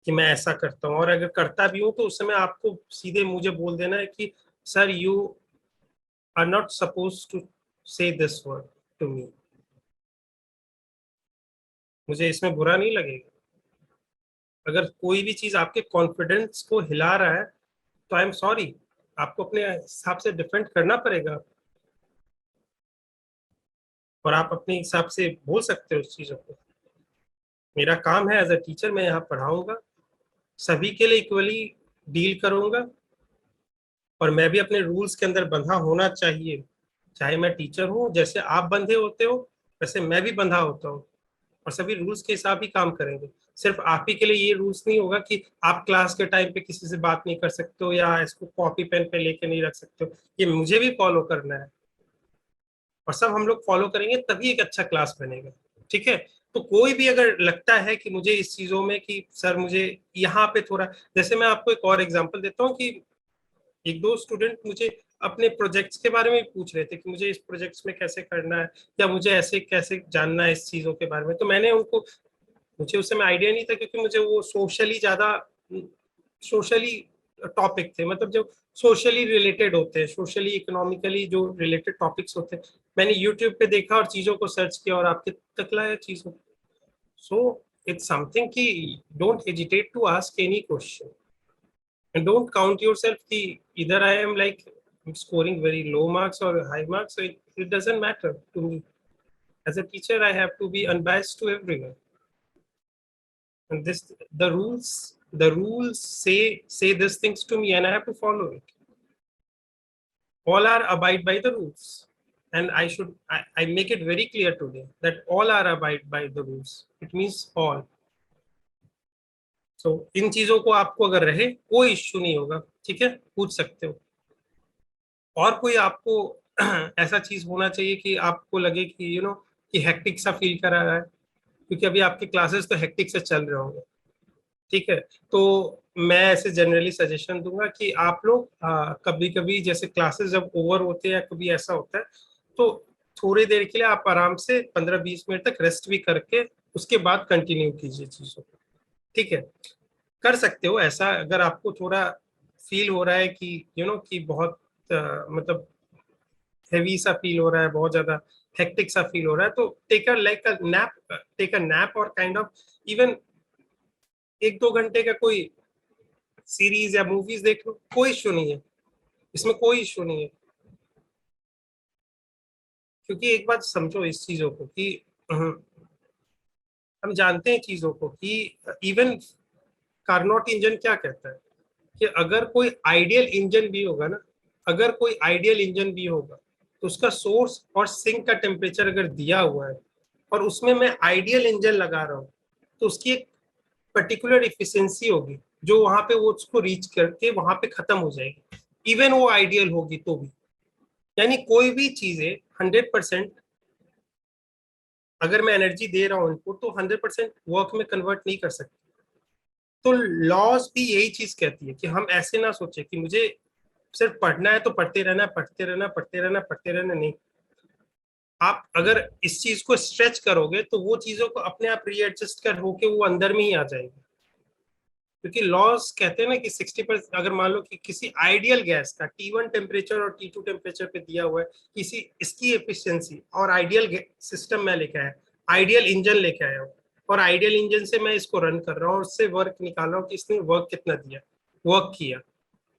कि मैं ऐसा करता हूँ, और अगर करता भी हूँ तो उस समय आपको सीधे मुझे बोल देना है कि sir you are not suppose to say this word to me, मुझे इसमें बुरा नहीं लगेगा। अगर कोई भी चीज आपके कॉन्फिडेंस को हिला रहा है तो आई एम सॉरी, आपको अपने हिसाब से डिफेंड करना पड़ेगा, और आप अपने हिसाब से बोल सकते हो उस चीजों को। मेरा काम है एज अ टीचर, मैं यहाँ पढ़ाऊंगा, सभी के लिए इक्वली डील करूंगा, और मैं भी अपने रूल्स के अंदर बंधा होना चाहिए। चाहे मैं टीचर हूँ, जैसे आप बंधे होते हो वैसे मैं भी बंधा होता हूँ, और सभी रूल्स के हिसाब ही काम करेंगे। सिर्फ आप ही के लिए ये रूल्स नहीं होगा कि आप क्लास के टाइम पे किसी से बात नहीं कर सकते हो या इसको कॉपी पेन पे लेके नहीं रख सकते हो, ये मुझे भी फॉलो करना है, और सब हम लोग फॉलो करेंगे तभी एक अच्छा क्लास बनेगा, ठीक है। तो कोई भी अगर लगता है कि मुझे इस चीजों में कि सर मुझे यहाँ पे थोड़ा, जैसे मैं आपको एक और एग्जांपल देता हूँ कि एक दो स्टूडेंट मुझे अपने प्रोजेक्ट्स के बारे में पूछ रहे थे कि मुझे इस प्रोजेक्ट्स में कैसे करना है, या मुझे ऐसे कैसे जानना है इस चीजों के बारे में, तो मैंने उनको, मुझे उस समय आइडिया नहीं था क्योंकि मुझे वो सोशली ज्यादा, सोशली टॉपिक थे, मतलब जो सोशली रिलेटेड होते हैं, सोशली इकोनॉमिकली जो रिलेटेड टॉपिक्स होते हैं, मैंने यूट्यूब पे देखा और चीजों को सर्च किया और आपके तक लाया चीजों को। सो इट्स समथिंग कि don't hesitate to ask any question, and don't count yourself ki either I am like scoring very low marks or high marks, so it doesn't matter to me. As a teacher I have to be unbiased to everyone, and this the rules say these things to me and I have to follow it. All are abide by the rules, and I make it very clear today that all are abide by the rules. It means all. So इन चीजों को आपको अगर रहे कोई issue नहीं होगा, ठीक है, पूछ सकते हो। और कोई आपको ऐसा चीज होना चाहिए कि आपको लगे कि कि हेक्टिक सा फील करा रहा है, क्योंकि अभी आपके क्लासेस तो हेक्टिक से चल रहे होंगे, ठीक है। तो मैं ऐसे जनरली सजेशन दूंगा कि आप लोग कभी कभी जैसे क्लासेस जब ओवर होते हैं या कभी ऐसा होता है, तो थोड़ी देर के लिए आप आराम से 15-20 मिनट तक रेस्ट भी करके उसके बाद कंटिन्यू कीजिए चीजों को, ठीक है। कर सकते हो ऐसा, अगर आपको थोड़ा फील हो रहा है कि कि बहुत मतलब हेवी सा फील हो रहा है, बहुत ज्यादा हेक्टिक सा फील हो रहा है, तो टेक अ नैप और काइंड ऑफ इवन 1-2 घंटे का कोई सीरीज या मूवीज देख लो, कोई इशू नहीं है, इसमें कोई इशू नहीं है। क्योंकि एक बात समझो इस चीजों को कि हम जानते हैं चीजों को कि इवन कार्नोट इंजन क्या कहता है कि अगर कोई आइडियल इंजन भी होगा ना, अगर कोई आइडियल इंजन भी होगा तो उसका सोर्स और सिंक का टेम्परेचर अगर दिया हुआ है और उसमें मैं आइडियल इंजन लगा रहा हूँ, तो उसकी एक पर्टिकुलर इफिशियंसी होगी जो वहां पे वो उसको रीच करके वहां पे खत्म हो जाएगी, इवन वो आइडियल होगी तो भी। यानी कोई भी चीजें 100%, अगर मैं एनर्जी दे रहा हूँ इनको, तो 100% वर्क में कन्वर्ट नहीं कर सकती। तो लॉज भी यही चीज कहती है कि हम ऐसे ना सोचे कि मुझे सिर्फ पढ़ना है तो पढ़ते रहना, पढ़ते रहना, पढ़ते रहना, पढ़ते रहना, नहीं। आप अगर इस चीज को स्ट्रेच करोगे तो वो चीजों को अपने आप रीएडजस्ट कर होके वो अंदर में ही आ जाएगी। क्योंकि लॉस कहते हैं ना कि 60%, अगर मान लो कि किसी आइडियल गैस का T1 टेम्परेचर और T2 टेम्परेचर पे दिया हुआ है, किसी इसकी एफिशिएंसी और आइडियल सिस्टम में लेके आया, आइडियल इंजन लेके आया हूँ और आइडियल इंजन से मैं इसको रन कर रहा हूँ और उससे वर्क निकाल रहा हूँ कि इसने वर्क कितना दिया, वर्क किया,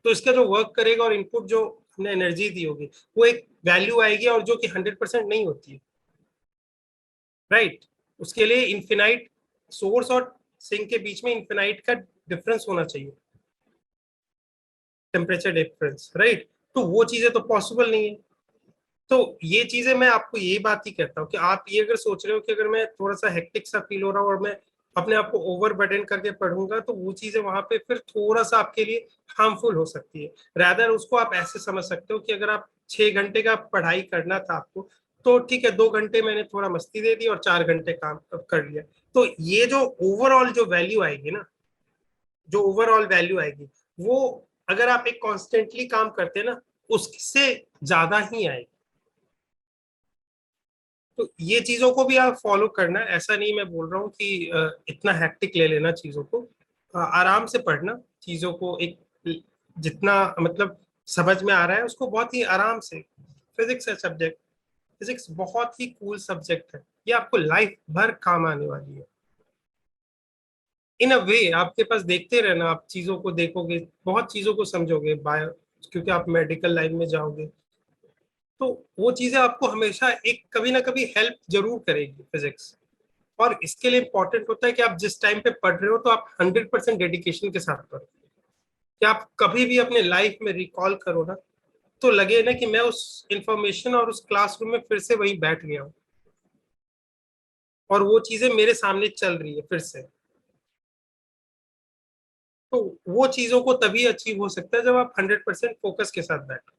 तो इसका जो वर्क करेगा और इनपुट जो हमने एनर्जी दी होगी वो एक वैल्यू आएगी, और जो कि 100% नहीं होती है, राइट। उसके लिए इन्फिनाइट सोर्स और सिंक के बीच में इन्फिनाइट का डिफरेंस होना चाहिए, टेम्परेचर डिफरेंस, राइट। तो वो चीजें तो पॉसिबल नहीं है। तो ये चीजें मैं आपको यही बात ही कहता हूँ कि आप ये अगर सोच रहे हो कि अगर मैं थोड़ा सा हेक्टिक सा फील हो रहा हूँ और मैं अपने आप को ओवर बर्डन करके पढ़ूंगा, तो वो चीजें वहां पे फिर थोड़ा सा आपके लिए हार्मफुल हो सकती है। रैदर उसको आप ऐसे समझ सकते हो कि अगर आप 6 घंटे का पढ़ाई करना था आपको, तो ठीक है 2 घंटे मैंने थोड़ा मस्ती दे दी और 4 घंटे काम कर लिया। तो ये जो ओवरऑल जो वैल्यू आएगी ना, जो ओवरऑल वैल्यू आएगी, वो अगर आप एक कॉन्स्टेंटली काम करते हैं ना, उससे ज्यादा ही आएगी। तो ये चीजों को भी आप फॉलो करना, ऐसा नहीं मैं बोल रहा हूँ कि इतना हेक्टिक ले लेना चीजों को, आराम से पढ़ना चीजों को, एक जितना मतलब समझ में आ रहा है उसको बहुत ही आराम से। फिजिक्स है सब्जेक्ट, फिजिक्स बहुत ही कूल सब्जेक्ट है, ये आपको लाइफ भर काम आने वाली है। इन अ वे आपके पास देखते रहना, आप चीजों को देखोगे, बहुत चीजों को समझोगे बायो, क्योंकि आप मेडिकल लाइन में जाओगे, तो वो चीजें आपको हमेशा एक कभी ना कभी हेल्प जरूर करेगी फिजिक्स। और इसके लिए इंपॉर्टेंट होता है कि आप जिस टाइम पे पढ़ रहे हो तो आप 100% डेडिकेशन के साथ पढ़ो, कि आप कभी भी अपने लाइफ में रिकॉल करो ना, तो लगे ना कि मैं उस इंफॉर्मेशन और उस क्लासरूम में फिर से वहीं बैठ गया हूँ और वो चीजें मेरे सामने चल रही है फिर से। तो वो चीजों को तभी अचीव हो सकता है जब आप 100% फोकस के साथ बैठो।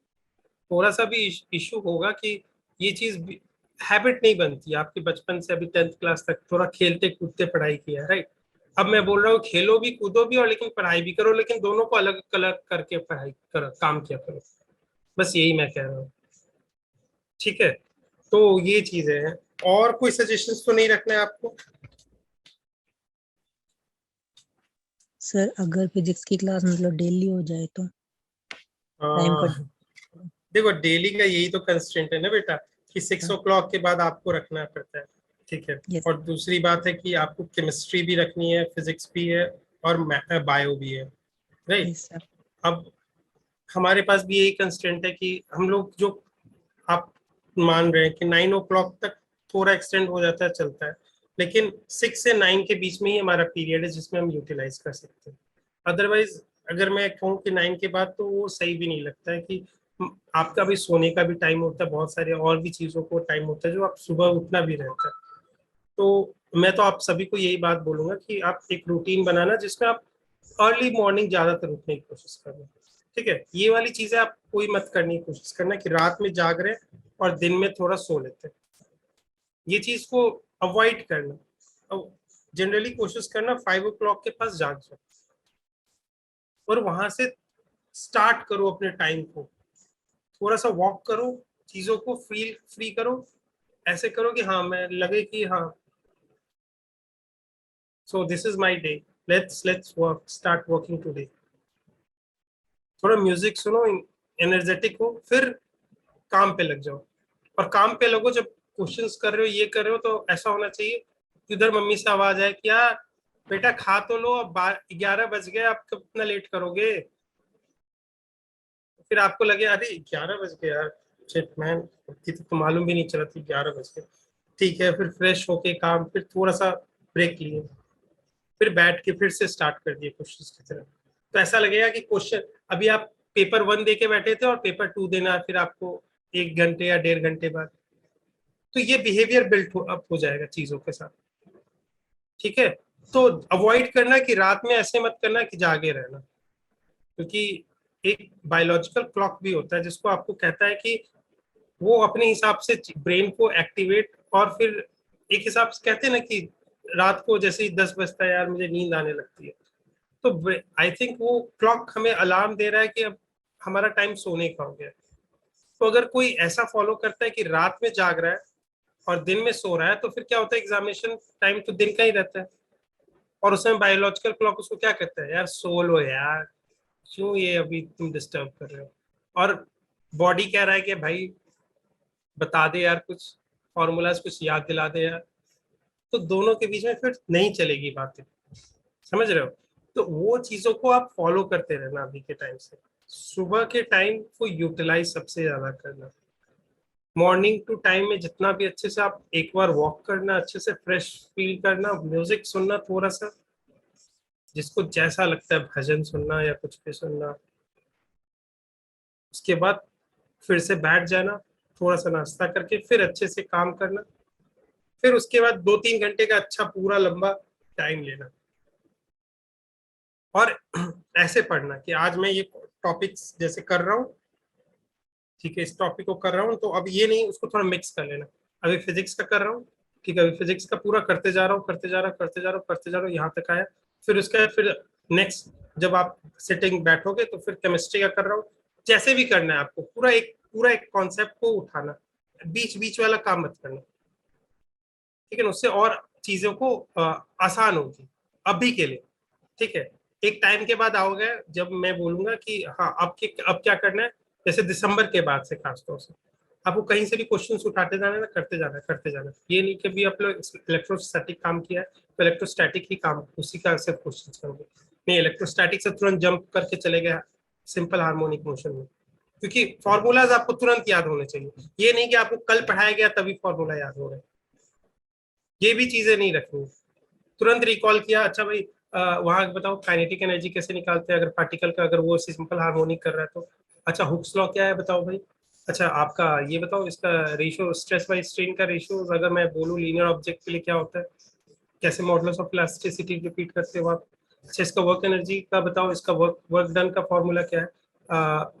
थोड़ा सा भी इशू होगा कि ये चीज हैबिट नहीं बनती आपके बचपन से, अभी 10th क्लास तक थोड़ा खेलते कूदते पढ़ाई किया, राइट। अब मैं बोल रहा हूँ खेलो भी कूदो भी और लेकिन पढ़ाई भी करो, लेकिन दोनों को अलग अलग करके पढ़ाई करो, काम किया करो, बस यही मैं कह रहा हूँ। ठीक है, तो ये चीजें हैं। और कोई सजेशंस तो नहीं रखना है आपको? सर अगर फिजिक्स की क्लास मतलब डेली हो जाए तो टाइम पर। देखो डेली का यही तो कंस्ट्रेंट है ना बेटा, कि 6 o'clock के बाद आपको रखना पड़ता है, ठीक है। Yes. और दूसरी बात है कि आपको केमिस्ट्री भी रखनी है, फिजिक्स भी है और बायो भी है, राइट। Yes, sir. अब हमारे पास भी यही कंस्ट्रेंट है कि हम लोग जो आप मान रहे हैं कि 9 o'clock तक थोड़ा एक्सटेंड हो जाता है, चलता है, लेकिन 6 से 9 के बीच में ही हमारा पीरियड है जिसमें हम यूटिलाइज कर सकते हैं। अदरवाइज अगर मैं कहूँ कि 9 के बाद, तो वो सही भी नहीं लगता है कि आपका भी सोने का भी टाइम होता है, बहुत सारे और भी चीजों को टाइम होता है जो आप सुबह उठना भी रहता है। तो मैं तो आप सभी को यही बात बोलूंगा कि आप एक रूटीन बनाना जिसमें आप अर्ली मॉर्निंग ज्यादातर उठने की कोशिश करना, ठीक है। ये वाली चीजें आप कोई मत करने की कोशिश करना कि रात में जाग रहे और दिन में थोड़ा सो लेते, ये चीज को अवॉइड करना। अब जनरली कोशिश करना 5 o'clock के पास जाग जाओ और वहां से स्टार्ट करो अपने टाइम को, थोड़ा सा वॉक करो, चीजों को फील फ्री करो, ऐसे करो कि हाँ मैं लगे कि हाँ so this is my day, let's work, start working today. थोड़ा म्यूजिक सुनो, एनर्जेटिक हो, फिर काम पे लग जाओ। और काम पे लगो जब क्वेश्चंस कर रहे हो, ये कर रहे हो, तो ऐसा होना चाहिए कि उधर मम्मी से आवाज आए कि यार बेटा खा तो लो, अब 11 बज गए, आप कब इतना लेट करोगे। फिर आपको लगे अरे 11 बज गए यार, शिट मैन, तो मालूम भी नहीं चला था 11 बज गए। ठीक है, फिर फ्रेश होके काम, फिर थोड़ा सा ब्रेक लिए, फिर बैठ के फिर से स्टार्ट कर दिए क्वेश्चंस की तरफ। तो ऐसा लगेगा कि क्वेश्चन अभी आप पेपर 1 दे के बैठे थे और पेपर 2 देना है फिर आपको 1 घंटे या 1.5 घंटे बाद। तो ये बिहेवियर बिल्ट अप हो जाएगा चीजों के साथ, ठीक है। तो अवॉइड करना कि रात में ऐसे मत करना कि जागे रहना, क्योंकि एक बायोलॉजिकल क्लॉक भी होता है जिसको आपको कहता है कि वो अपने हिसाब से ब्रेन को एक्टिवेट, और फिर एक हिसाब से कहते हैं ना कि रात को जैसे ही 10 बजता है यार मुझे नींद आने लगती है, तो आई थिंक वो क्लॉक हमें अलार्म दे रहा है कि अब हमारा टाइम सोने का हो गया। तो अगर कोई ऐसा फॉलो करता है कि रात में जाग रहा है और दिन में सो रहा है, तो फिर क्या होता है, एग्जामिनेशन टाइम तो दिन का ही रहता है, और उसमें बायोलॉजिकल क्लॉक उसको क्या कहता है, यार सो लो यार, क्यों ये अभी तुम डिस्टर्ब कर रहे हो। और बॉडी कह रहा है कि भाई बता दे यार, कुछ फॉर्मूलाज कुछ याद दिला दे यार। तो दोनों के बीच में फिर नहीं चलेगी बातें, समझ रहे हो। तो वो चीजों को आप फॉलो करते रहना अभी के टाइम से। सुबह के टाइम को यूटिलाइज सबसे ज्यादा करना, मॉर्निंग टू टाइम में जितना भी अच्छे से आप एक बार वॉक करना, अच्छे से फ्रेश फील करना, म्यूजिक सुनना थोड़ा सा, जिसको जैसा लगता है, भजन सुनना या कुछ भी सुनना। उसके बाद फिर से बैठ जाना, थोड़ा सा नाश्ता करके फिर अच्छे से काम करना, फिर उसके बाद 2-3 घंटे का अच्छा पूरा लंबा टाइम लेना, और ऐसे पढ़ना कि आज मैं ये टॉपिक्स जैसे कर रहा हूँ, ठीक है, इस टॉपिक को कर रहा हूँ, तो अब ये नहीं, उसको थोड़ा मिक्स कर लेना। अभी फिजिक्स का कर रहा हूँ, ठीक है, अभी फिजिक्स का पूरा करते जा रहा हूँ, करते जा रहा हूँ, करते जा रहा हूँ, करते जा रहा हूँ, यहाँ तक आया। फिर उसके बाद फिर नेक्स्ट जब आप सिटिंग बैठोगे तो फिर केमिस्ट्री का कर रहा हूँ। जैसे भी करना है आपको, पूरा एक कॉन्सेप्ट को उठाना, बीच बीच वाला काम मत करना, ठीक है ना, उससे और चीजों को आसान होगी अभी के लिए, ठीक है। एक टाइम के बाद आओगे जब मैं बोलूंगा कि हाँ अब क्या करना है, जैसे दिसंबर के बाद से खासतौर से आपको कहीं से भी क्वेश्चंस उठाते जाना है, करते जाना है, करते जाना है। ये नहीं कि भी आप लोग इलेक्ट्रोस्टैटिक काम किया है तो इलेक्ट्रोस्टैटिक ही काम उसी का सिर्फ क्वेश्चन करोगे, नहीं इलेक्ट्रोस्टैटिक से तुरंत जंप करके चले गए सिंपल हार्मोनिक मोशन में, क्योंकि फॉर्मूलाज आपको तुरंत याद होने चाहिए। ये नहीं कि आपको कल पढ़ाया गया तभी फॉर्मूला याद हो रहा है, ये भी चीजें नहीं रखनी। तुरंत रिकॉल किया, अच्छा भाई वहां बताओ काइनेटिक एनर्जी कैसे निकालते हैं, अगर पार्टिकल का अगर वो सिंपल हार्मोनिक कर रहा है तो। अच्छा हुक्स लॉ क्या है बताओ भाई। अच्छा आपका ये बताओ, इसका रेशियो, स्ट्रेस बाय स्ट्रेन का रेशियो अगर मैं बोलूं लीनियर ऑब्जेक्ट के लिए क्या होता है, कैसे मॉडुलस ऑफ इलास्टिसिटी रिपीट करते हो आप। अच्छा इसका वर्क एनर्जी का बताओ, इसका वर्क डन का फॉर्मूला क्या है।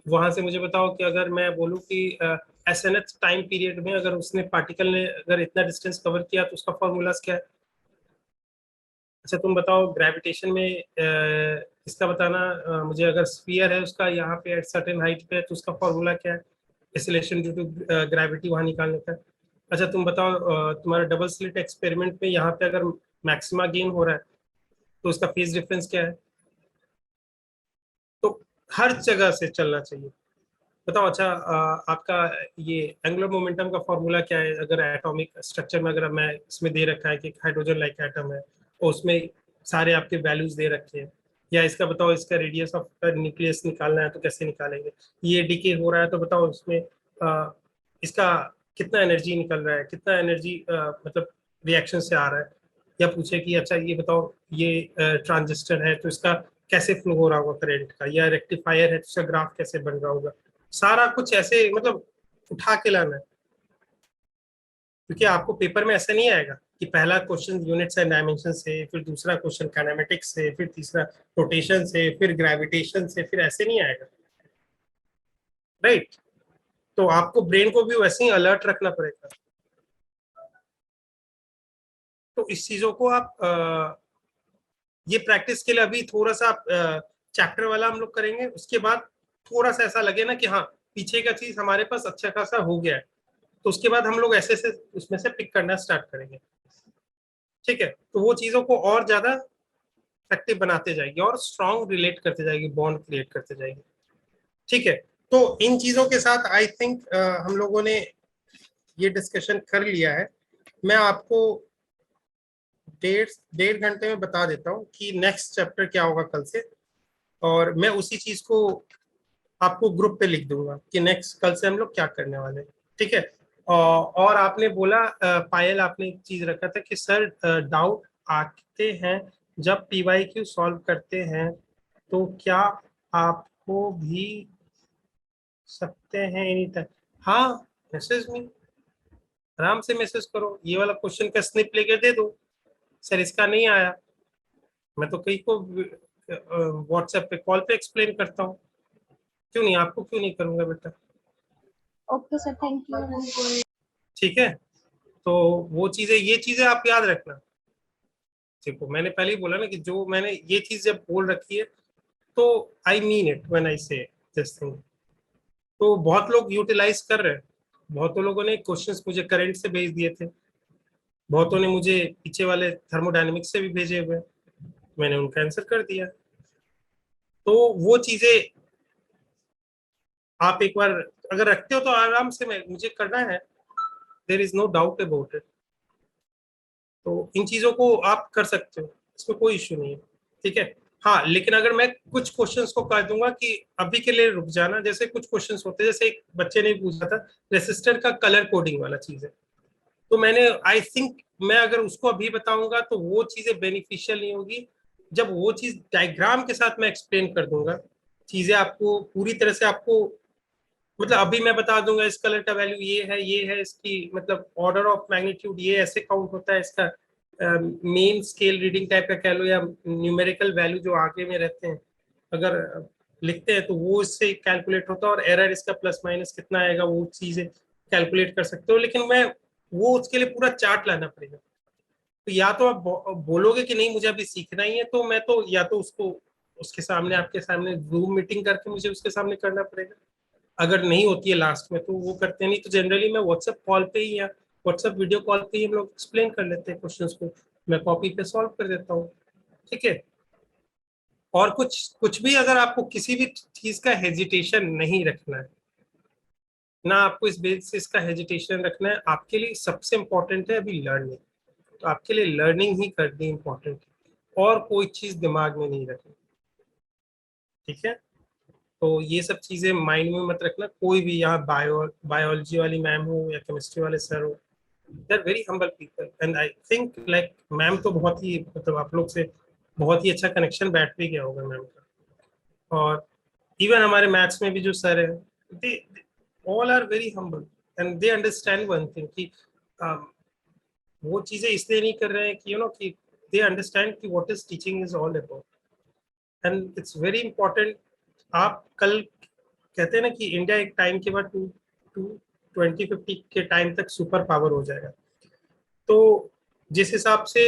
वहां से मुझे बताओ कि अगर मैं बोलूं कि एसएनएच टाइम पीरियड में अगर उसने पार्टिकल ने अगर इतना डिस्टेंस कवर किया तो उसका फॉर्मूलाज क्या है। अच्छा तुम बताओ ग्रेविटेशन में इसका बताना, मुझे अगर स्फीयर है उसका यहाँ पे एट सर्टेन हाइट पे है तो उसका फॉर्मूला क्या है, एक्सेलरेशन ड्यू टू ग्रेविटी वहां निकालने का। अच्छा तुम बताओ तुम्हारा डबल स्लिट एक्सपेरिमेंट में यहाँ पे अगर मैक्सिमा गेन हो रहा है तो उसका फेज डिफरेंस क्या है। तो हर जगह से चलना चाहिए। बताओ अच्छा आपका ये एंगुलर मोमेंटम का फॉर्मूला क्या है, अगर एटॉमिक स्ट्रक्चर में अगर मैं इसमें दे रखा है कि हाइड्रोजन लाइक एटम है और उसमें सारे आपके वैल्यूज दे रखे हैं, या इसका बताओ इसका रेडियस ऑफ न्यूक्लियस निकालना है तो कैसे निकालेंगे। ये डीके हो रहा है तो बताओ इसमें इसका कितना एनर्जी निकल रहा है, कितना एनर्जी मतलब रिएक्शन से आ रहा है। या पूछे कि अच्छा ये बताओ ये ट्रांजिस्टर है तो इसका कैसे फ्लो हो रहा होगा करंट का, या रेक्टिफायर है तो इसका ग्राफ कैसे बन रहा होगा। सारा कुछ ऐसे मतलब उठा के लाना है, क्योंकि आपको पेपर में ऐसा नहीं आएगा कि पहला क्वेश्चन यूनिट्स एंड डायमेंशन से, फिर दूसरा क्वेश्चन काइनेमेटिक्स से, फिर तीसरा रोटेशन से, फिर ग्रेविटेशन से, फिर ऐसे नहीं आएगा, राइट। तो आपको ब्रेन को भी वैसे ही अलर्ट रखना पड़ेगा। तो इस चीजों को आप ये प्रैक्टिस के लिए अभी थोड़ा सा चैप्टर वाला हम लोग करेंगे, उसके बाद थोड़ा सा ऐसा लगे ना कि हाँ पीछे का चीज हमारे पास अच्छा खासा हो गया है, तो उसके बाद हम लोग ऐसे से उसमें से पिक करना स्टार्ट करेंगे, ठीक है। तो वो चीजों को और ज्यादा इफेक्टिव बनाते जाएगी और स्ट्रॉन्ग रिलेट करते जाएगी, बॉन्ड क्रिएट करते जाएगी, ठीक है। तो इन चीजों के साथ आई थिंक हम लोगों ने ये डिस्कशन कर लिया है। मैं आपको डेढ़ घंटे में बता देता हूँ कि नेक्स्ट चैप्टर क्या होगा कल से, और मैं उसी चीज को आपको ग्रुप पे लिख दूंगा कि नेक्स्ट कल से हम लोग क्या करने वाले हैं, ठीक है। और आपने बोला पायल, आपने एक चीज रखा था कि सर डाउट आते हैं जब PYQ सॉल्व करते हैं तो क्या आपको भी सकते हैं एनी टाइम। हाँ मैसेज में आराम से मैसेज करो, ये वाला क्वेश्चन का स्निप लेके दे दो, सर इसका नहीं आया, मैं तो कई को व्हाट्सएप पे कॉल पे एक्सप्लेन करता हूँ, क्यों नहीं, आपको क्यों नहीं करूंगा बेटा। Okay sir, thank you. ठीक है, तो वो चीजें, ये चीजें आप याद रखना, देखो मैंने पहले ही बोला ना कि जो मैंने ये चीज जब बोल रखी है तो I mean it when I से दिस थिंग। तो बहुत लोग यूटिलाइज कर रहे हैं, बहुतों लोगों ने क्वेश्चंस मुझे करंट से भेज दिए थे, बहुतों ने मुझे पीछे वाले थर्मोडायनेमिक्स से भी भेजे हुए, मैंने उनका आंसर कर दिया। तो वो चीजें आप एक बार अगर रखते हो तो आराम से मुझे करना है, there is no doubt about it. तो इन चीजों को आप कर सकते हो, इसमें कोई इश्यू नहीं है, ठीक है। हाँ, लेकिन अगर मैं कुछ क्वेश्चंस को कह दूंगा कि अभी के लिए रुक जाना, जैसे कुछ क्वेश्चंस होते हैं, जैसे एक बच्चे ने पूछा था रेसिस्टर का कलर कोडिंग वाला चीज है, तो मैंने आई थिंक मैं अगर उसको अभी बताऊंगा तो वो चीजें बेनिफिशियल नहीं होगी। जब वो चीज डायग्राम के साथ मैं एक्सप्लेन कर दूंगा, चीजें आपको पूरी तरह से आपको, मतलब अभी मैं बता दूंगा इस कलर का वैल्यू ये है इसकी मतलब ऑर्डर ऑफ मैग्नीट्यूड ये ऐसे काउंट होता है, इसका मेन स्केल रीडिंग टाइप का कह लो या न्यूमेरिकल वैल्यू जो आगे में रहते हैं अगर लिखते हैं तो वो इससे कैलकुलेट होता है, और एरर इसका प्लस माइनस कितना आएगा वो चीजें कैलकुलेट कर सकते हो। लेकिन मैं वो उसके लिए पूरा चार्ट लाना पड़ेगा। तो या तो आप बोलोगे कि नहीं मुझे अभी सीखना ही है, तो मैं तो या तो उसको उसके सामने आपके सामने जूम मीटिंग करके मुझे उसके सामने करना पड़ेगा, अगर नहीं होती है लास्ट में तो वो करते हैं, नहीं तो जनरली मैं व्हाट्सएप कॉल पे ही या व्हाट्सएप वीडियो कॉल पे ही हम लोग एक्सप्लेन कर लेते हैं क्वेश्चंस को, मैं कॉपी पे सॉल्व कर देता हूँ, ठीक है। और कुछ भी अगर आपको किसी भी चीज का हेजिटेशन नहीं रखना है ना, आपको इस बेसिस का हेजिटेशन रखना है, आपके लिए सबसे इंपॉर्टेंट है अभी लर्निंग। तो आपके लिए लर्निंग ही करनी इंपॉर्टेंट है और कोई चीज दिमाग में नहीं रखनी, ठीक है। तो ये सब चीजें माइंड में मत रखना। कोई भी यहाँ बायोलॉजी वाली मैम हो या केमिस्ट्री वाले सर हो, they are very humble people and I think like ma'am तो बहुत ही मतलब आप लोग से बहुत ही अच्छा कनेक्शन बैठ भी गया होगा मैम का। और इवन हमारे मैथ्स में भी जो सर है, they all are very humble and they understand one thing कि वो चीजें इसलिए नहीं कर रहे हैं कि कि दे अंडरस्टैंड कि what is teaching is all about, and it's very important. आप कल कहते हैं ना कि इंडिया एक टाइम के बाद 2050 के टाइम तक सुपर पावर हो जाएगा। तो जिस हिसाब से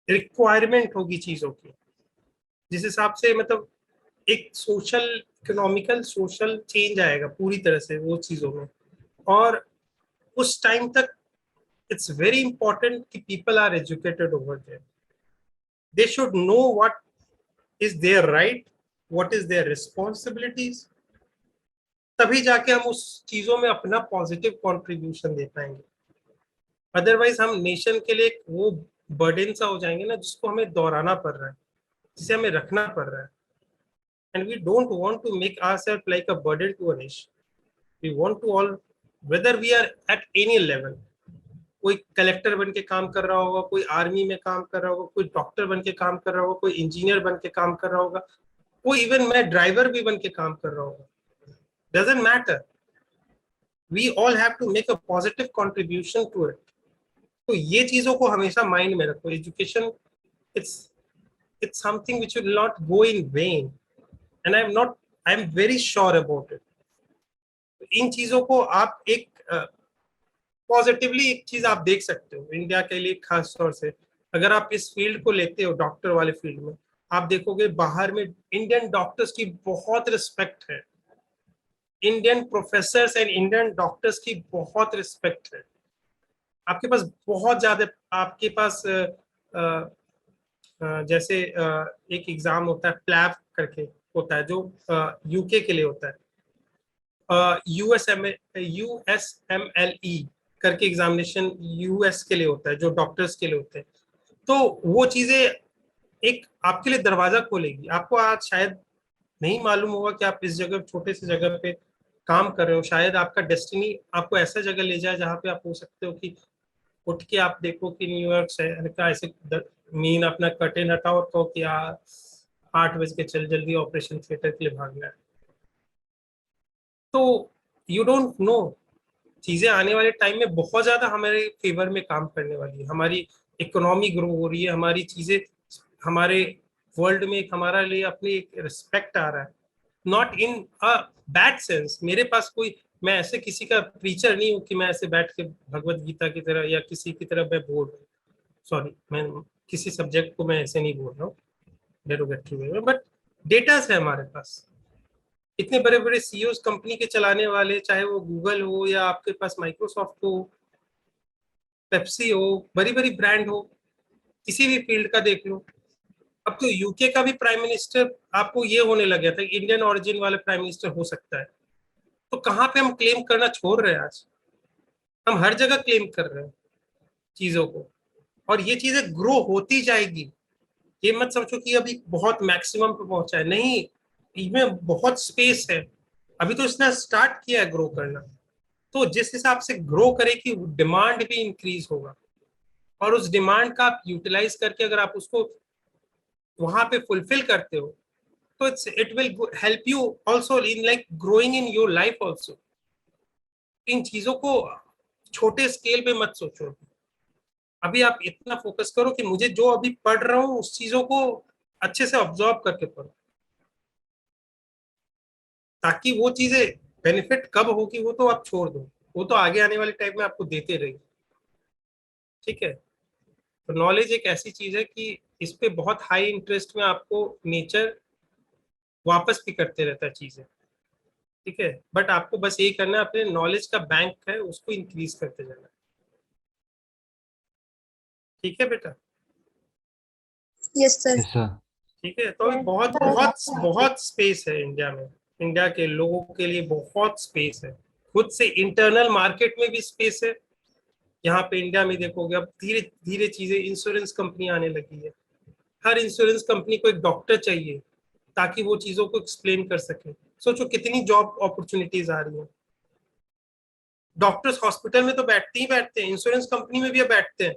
रिक्वायरमेंट होगी चीजों की, जिस हिसाब से मतलब एक सोशल इकोनॉमिकल सोशल चेंज आएगा पूरी तरह से वो चीजों में, और उस टाइम तक इट्स वेरी इंपॉर्टेंट कि people are educated over there, they should know what is their right, what is their responsibilities, तभी जाके हम उस चीजों में अपना पॉजिटिव कंट्रीब्यूशन दे पाएंगे। अदरवाइज हम नेशन के लिए वो बर्डन सा हो जाएंगे ना जिसको हमें दोहराना पड़ रहा है, जिसे हमें रखना पड़ रहा है, and we don't want to make ourselves like a burden to a nation. We want to all whether we are at any level, कोई कलेक्टर बन के काम कर रहा होगा, कोई आर्मी में काम कर रहा होगा, कोई डॉक्टर बन के काम कर रहा होगा, कोई इंजीनियर बन के काम कर रहा होगा, कोई इवन मैं ड्राइवर भी बन के काम कर रहा होगा, doesn't matter, we all have to make a positive contribution to it। तो ये चीजों को हमेशा माइंड में रखो। Education it's something which will not go in vain, and I'm very sure about it। इन चीजों को आप एक पॉजिटिवली एक चीज आप देख सकते हो इंडिया के लिए खास तौर से। अगर आप इस फील्ड को लेते हो डॉक्टर वाले फील्ड में, आप देखोगे बाहर में इंडियन डॉक्टर्स की बहुत रिस्पेक्ट है, Indian professors and Indian doctors की बहुत रिस्पेक्ट है। आपके पास बहुत ज्यादा, आपके पास जैसे एक एग्जाम होता है प्लैब करके होता है जो यूके के लिए होता है, USMLE करके एग्जामिनेशन यूएस के लिए होता है जो डॉक्टर्स के लिए होते हैं। तो वो चीजें एक आपके लिए दरवाजा खोलेगी। आपको आज शायद नहीं मालूम होगा कि आप इस जगह छोटे से जगह पे काम कर रहे हो, शायद आपका डेस्टिनी आपको ऐसा जगह ले जाए जहाँ पे आप हो सकते हो कि उठ के आप देखो कि न्यूयॉर्क शहर का ऐसे नींद अपना कर्टेन हटाओ और कहो कि यार 8 बज के चल जल्दी ऑपरेशन थिएटर के लिए भागना है। तो यू डोंट नो, चीजें आने वाले टाइम में बहुत ज्यादा हमारे फेवर में काम करने वाली है, हमारी इकोनॉमी ग्रो हो रही है, हमारी चीजें हमारे वर्ल्ड में एक हमारा लिए अपनी एक रिस्पेक्ट आ रहा है, not in a bad sense. मेरे पास कोई, मैं ऐसे किसी का प्रीचर नहीं हूँ कि मैं ऐसे बैठ के भगवत गीता की तरह या किसी की तरह मैं बोल रहा हूँ, सॉरी मैं किसी सब्जेक्ट को मैं ऐसे नहीं बोल रहा हूँ डेरोगेटरी वे में, बट डेटास है हमारे पास। इतने बड़े बड़े सीईओज कंपनी के चलाने वाले, चाहे वो गूगल हो या आपके पास माइक्रोसॉफ्ट हो, पेप्सी हो, बड़ी बड़ी ब्रांड हो, किसी भी फील्ड का देख लो। अब तो यूके का भी प्राइम मिनिस्टर आपको ये होने लग गया था, इंडियन ओरिजिन वाले प्राइम मिनिस्टर हो सकता है। तो कहाँ पे हम क्लेम करना छोड़ रहे हैं आज? हम हर जगह क्लेम कर रहे हैं चीजों को, और ये चीजें ग्रो होती जाएगी। ये मत समझो कि अभी बहुत मैक्सिमम पे पहुंचा है, नहीं, इसमें बहुत स्पेस है। अभी तो इसने स्टार्ट किया है ग्रो करना। तो जिस हिसाब से ग्रो करेगी डिमांड भी इंक्रीज होगा, और उस डिमांड का आप यूटिलाइज करके अगर आप उसको वहां पे फुलफिल करते हो, तो it will help you also in like growing in your life also. इन चीजों को छोटे स्केल पे मत सोचो। अभी आप इतना फोकस करो कि मुझे जो अभी पढ़ रहा हूँ उस चीजों को अच्छे से ऑब्जॉर्व करके पढ़ो, ताकि वो चीजें बेनिफिट कब होगी वो तो आप छोड़ दो, वो तो आगे आने वाले टाइम में आपको देते रहेगी। ठीक है, तो नॉलेज एक ऐसी चीज है कि इस पे बहुत हाई इंटरेस्ट में आपको नेचर वापस भी करते रहता है चीजें। ठीक है, बट आपको बस यही करना है, अपने नॉलेज का बैंक है उसको इंक्रीज करते जाना। ठीक है बेटा? Yes sir. Yes sir. ठीक है, तो अभी बहुत बहुत बहुत स्पेस है इंडिया में। इंडिया के लोगों के लिए बहुत स्पेस है, खुद से इंटरनल मार्केट में भी स्पेस है। यहाँ पे इंडिया में देखोगे अब धीरे धीरे चीजें, इंश्योरेंस कंपनी आने लगी है। हर इंश्योरेंस कंपनी को एक डॉक्टर चाहिए ताकि वो चीजों को एक्सप्लेन कर सके। सोचो कितनी जॉब अपॉर्चुनिटीज आ रही हैं। डॉक्टर्स हॉस्पिटल में तो बैठते ही बैठते हैं, इंश्योरेंस कंपनी में भी अब बैठते हैं।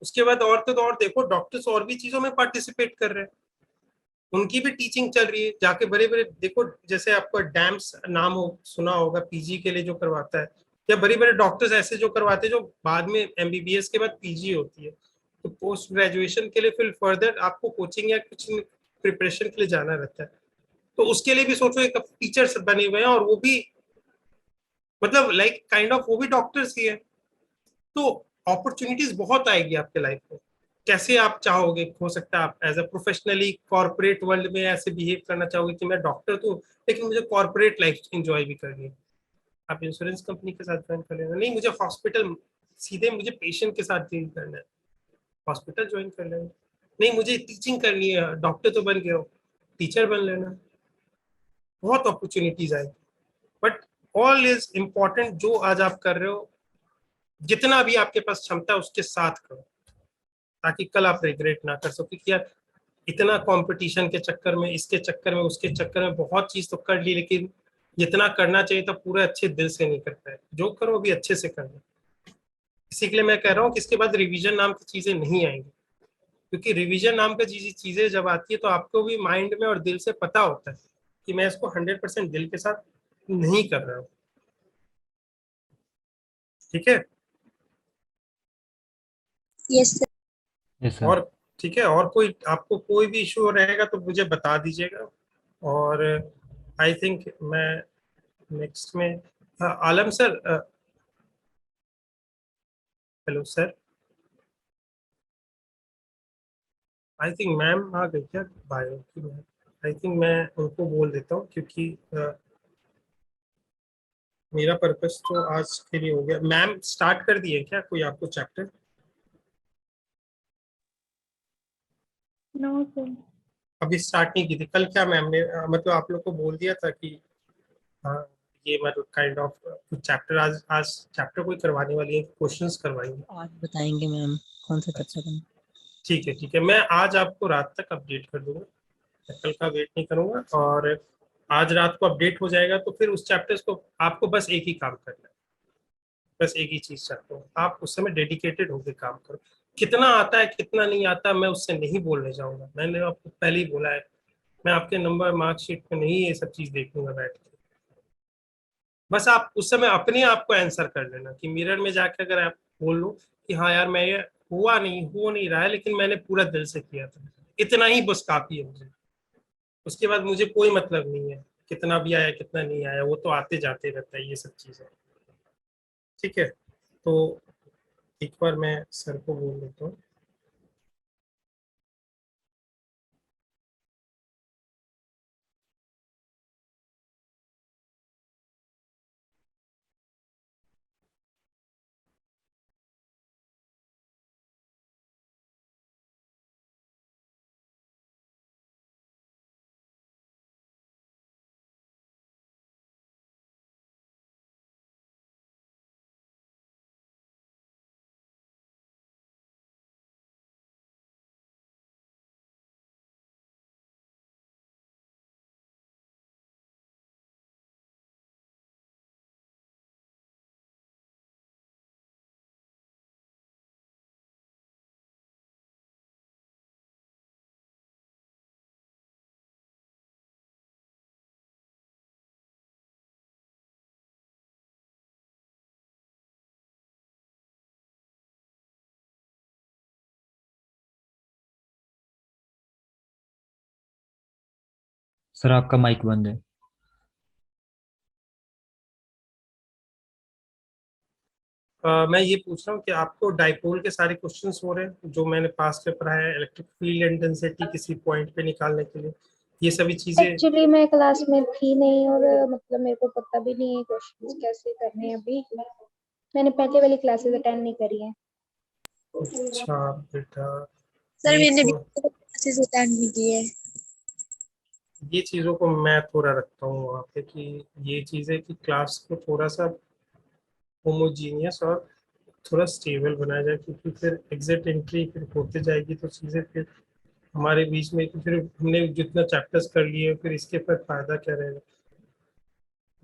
उसके बाद और तो और देखो, डॉक्टर्स और भी चीजों में पार्टिसिपेट कर रहे हैं, उनकी भी टीचिंग चल रही है जाके बड़े बड़े। देखो जैसे आपको डैम्स नाम हो सुना होगा, पीजी के लिए जो करवाता है, या बड़े बड़े डॉक्टर्स ऐसे जो करवाते हैं जो बाद में एमबीबीएस के बाद पीजी होती है। तो पोस्ट ग्रेजुएशन के लिए फिर फर्दर आपको कोचिंग या कुछ प्रिपरेशन के लिए जाना रहता है। तो उसके लिए भी सोचो, एक टीचर्स बने हुए हैं और वो भी मतलब लाइक काइंड ऑफ वो भी डॉक्टर्स ही है। तो अपॉर्चुनिटीज बहुत आएगी आपके लाइफ में, कैसे आप चाहोगे। हो सकता है आप as a professionally corporate world में ऐसे बिहेव करना चाहोगे कि मैं डॉक्टर तो, लेकिन मुझे कॉर्पोरेट लाइफ एंजॉय भी करनी है। आप इंश्योरेंस कंपनी के साथ ज्वाइन कर लेना। नहीं, मुझे हॉस्पिटल सीधे मुझे पेशेंट के साथ डील करना है, हॉस्पिटल ज्वाइन कर लेना। नहीं, मुझे टीचिंग करनी है, डॉक्टर तो बन गए हो, टीचर बन लेना। बहुत अपॉर्चुनिटीज आएगी, बट ऑल इज इम्पोर्टेंट जो आज आप कर रहे हो, जितना भी आपके पास क्षमता है उसके साथ करो, ताकि कल आप रिग्रेट ना कर सको कि यार इतना कंपटीशन के चक्कर में, इसके चक्कर में, उसके चक्कर में बहुत चीज तो कर ली, लेकिन जितना करना चाहिए था पूरे अच्छे दिल से नहीं कर पाए। जो करो अभी अच्छे से करना। इसी के लिए मैं कह रहा हूँ कि इसके बाद रिवीजन नाम की चीजें नहीं आएंगी, क्योंकि रिवीजन नाम का चीजें जब आती है तो आपको भी माइंड में और दिल से पता होता है कि मैं इसको 100% दिल के साथ नहीं कर रहा हूँ। ठीक है? Yes sir. Yes sir. और ठीक है, और कोई आपको कोई भी इशू रहेगा तो मुझे बता दीजिएगा। और आई थिंक मैं नेक्स्ट में, हाँ, Alam sir, hello sir, I think ma'am आ गई क्या बायो की? मैम आई थिंक मैं उनको बोल देता हूँ, क्योंकि मेरा पर्पस तो आज के लिए हो गया। मैम स्टार्ट कर दिए क्या कोई आपको चैप्टर? No sir. अभी स्टार्ट नहीं की थी कल? क्या मैम ने मतलब आप लोग को बोल दिया था कि हाँ, ये मतलब काइंड ऑफ कुछ चैप्टर आज आज चैप्टर कोई करवाने वाली है, क्वेश्चंस करवाएंगे? आज बताएंगे मैम कौन सा चैप्टर अच्छा, करना। ठीक है ठीक है, मैं आज आपको रात तक अपडेट कर दूंगा, मैं कल का वेट नहीं करूंगा। और आज रात को अपडेट हो जाएगा तो फिर उस चैप्टर्स को आपको बस एक ही काम करना है, बस एक ही चीज चाहता हूँ, आप उस समय डेडिकेटेड होकर काम करो। कितना आता है कितना नहीं आता मैं उससे नहीं बोलने जाऊंगा, मैंने आपको पहले ही बोला है। मैं आपके नंबर मार्कशीट में नहीं ये सब चीज देखूंगा बैठ के। बस आप उस समय अपने आप को आंसर कर लेना कि मिरर में जाकर अगर आप बोल लो कि हाँ यार मैं ये हुआ नहीं, हो नहीं रहा है, लेकिन मैंने पूरा दिल से किया था, इतना ही बस काफी है मुझे। उसके बाद मुझे कोई मतलब नहीं है कितना भी आया कितना नहीं आया, वो तो आते जाते रहता है ये सब चीजें। ठीक है, तो एक बार मैं सर को बोल देता हूँ। सर आपका माइक बंद है। मैं ये पूछ रहा हूँ कि आपको डाइपोल के सारे क्वेश्चंस हो रहे हैं जो मैंने पास्ट में पढ़ाया है, इलेक्ट्रिक फील्ड एंड डेंसिटी किसी पॉइंट पे निकालने के लिए, ये सभी चीजें। एक्चुअली मैं क्लास में थी नहीं और मतलब मेरे को पता भी नहीं है क्वेश्चंस कैसे करने हैं अभी। मैंने पहले वाली क्लासेस अटेंड नहीं करी है। अच्छा बेटा, सर ये मैंने भी तो क्लासेस अटेंड नहीं की है। ये चीज़ों को मैं थोड़ा रखता हूँ वहाँ पे कि ये चीज़ें कि क्लास को थोड़ा सा होमोजीनियस और थोड़ा स्टेबल बनाया जाए, क्योंकि फिर एग्जिट एंट्री फिर होते जाएगी तो चीज़ें फिर हमारे बीच में कि फिर हमने जितना चैप्टर्स कर लिए फिर इसके फिर फायदा क्या रहेगा,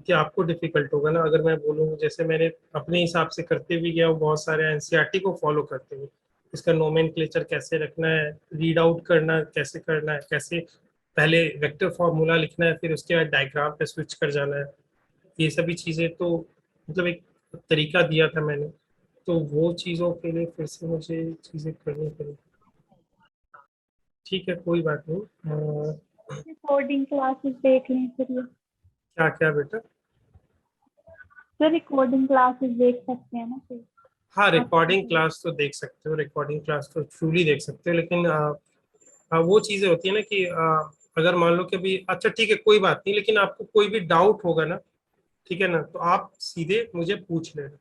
कि आपको डिफिकल्ट होगा ना। अगर मैं बोलूँ जैसे मैंने अपने हिसाब से करते भी गया हूँ, बहुत सारे एनसीईआरटी को फॉलो करते हुए इसका नोमेनक्लेचर कैसे रखना है, रीड आउट करना कैसे करना है, कैसे पहले वेक्टर फॉर्मूला लिखना है फिर उसके बाद डायग्राम पे स्विच कर जाना है, ये सभी चीज़ें तो मतलब एक तरीका दिया था मैंने, तो वो चीज़ों के लिए फिर से मुझे चीज़ें करनी पड़ी। ठीक है कोई बात नहीं। रिकॉर्डिंग क्लासेस देख लें फिर ये। क्या क्या बेटा? सर रिकॉर्डिंग क्लासेस देख सकते हैं ना फिर। हाँ रिकॉर्डिंग क्लास तो देख सकते हो, रिकॉर्डिंग क्लास तो ट्रूली देख सकते हो, लेकिन वो चीज़ें होती है ना कि अगर मान लो कि अभी अच्छा ठीक है कोई बात नहीं, लेकिन आपको कोई भी डाउट होगा ना, ठीक है ना, तो आप सीधे मुझे पूछ लेना,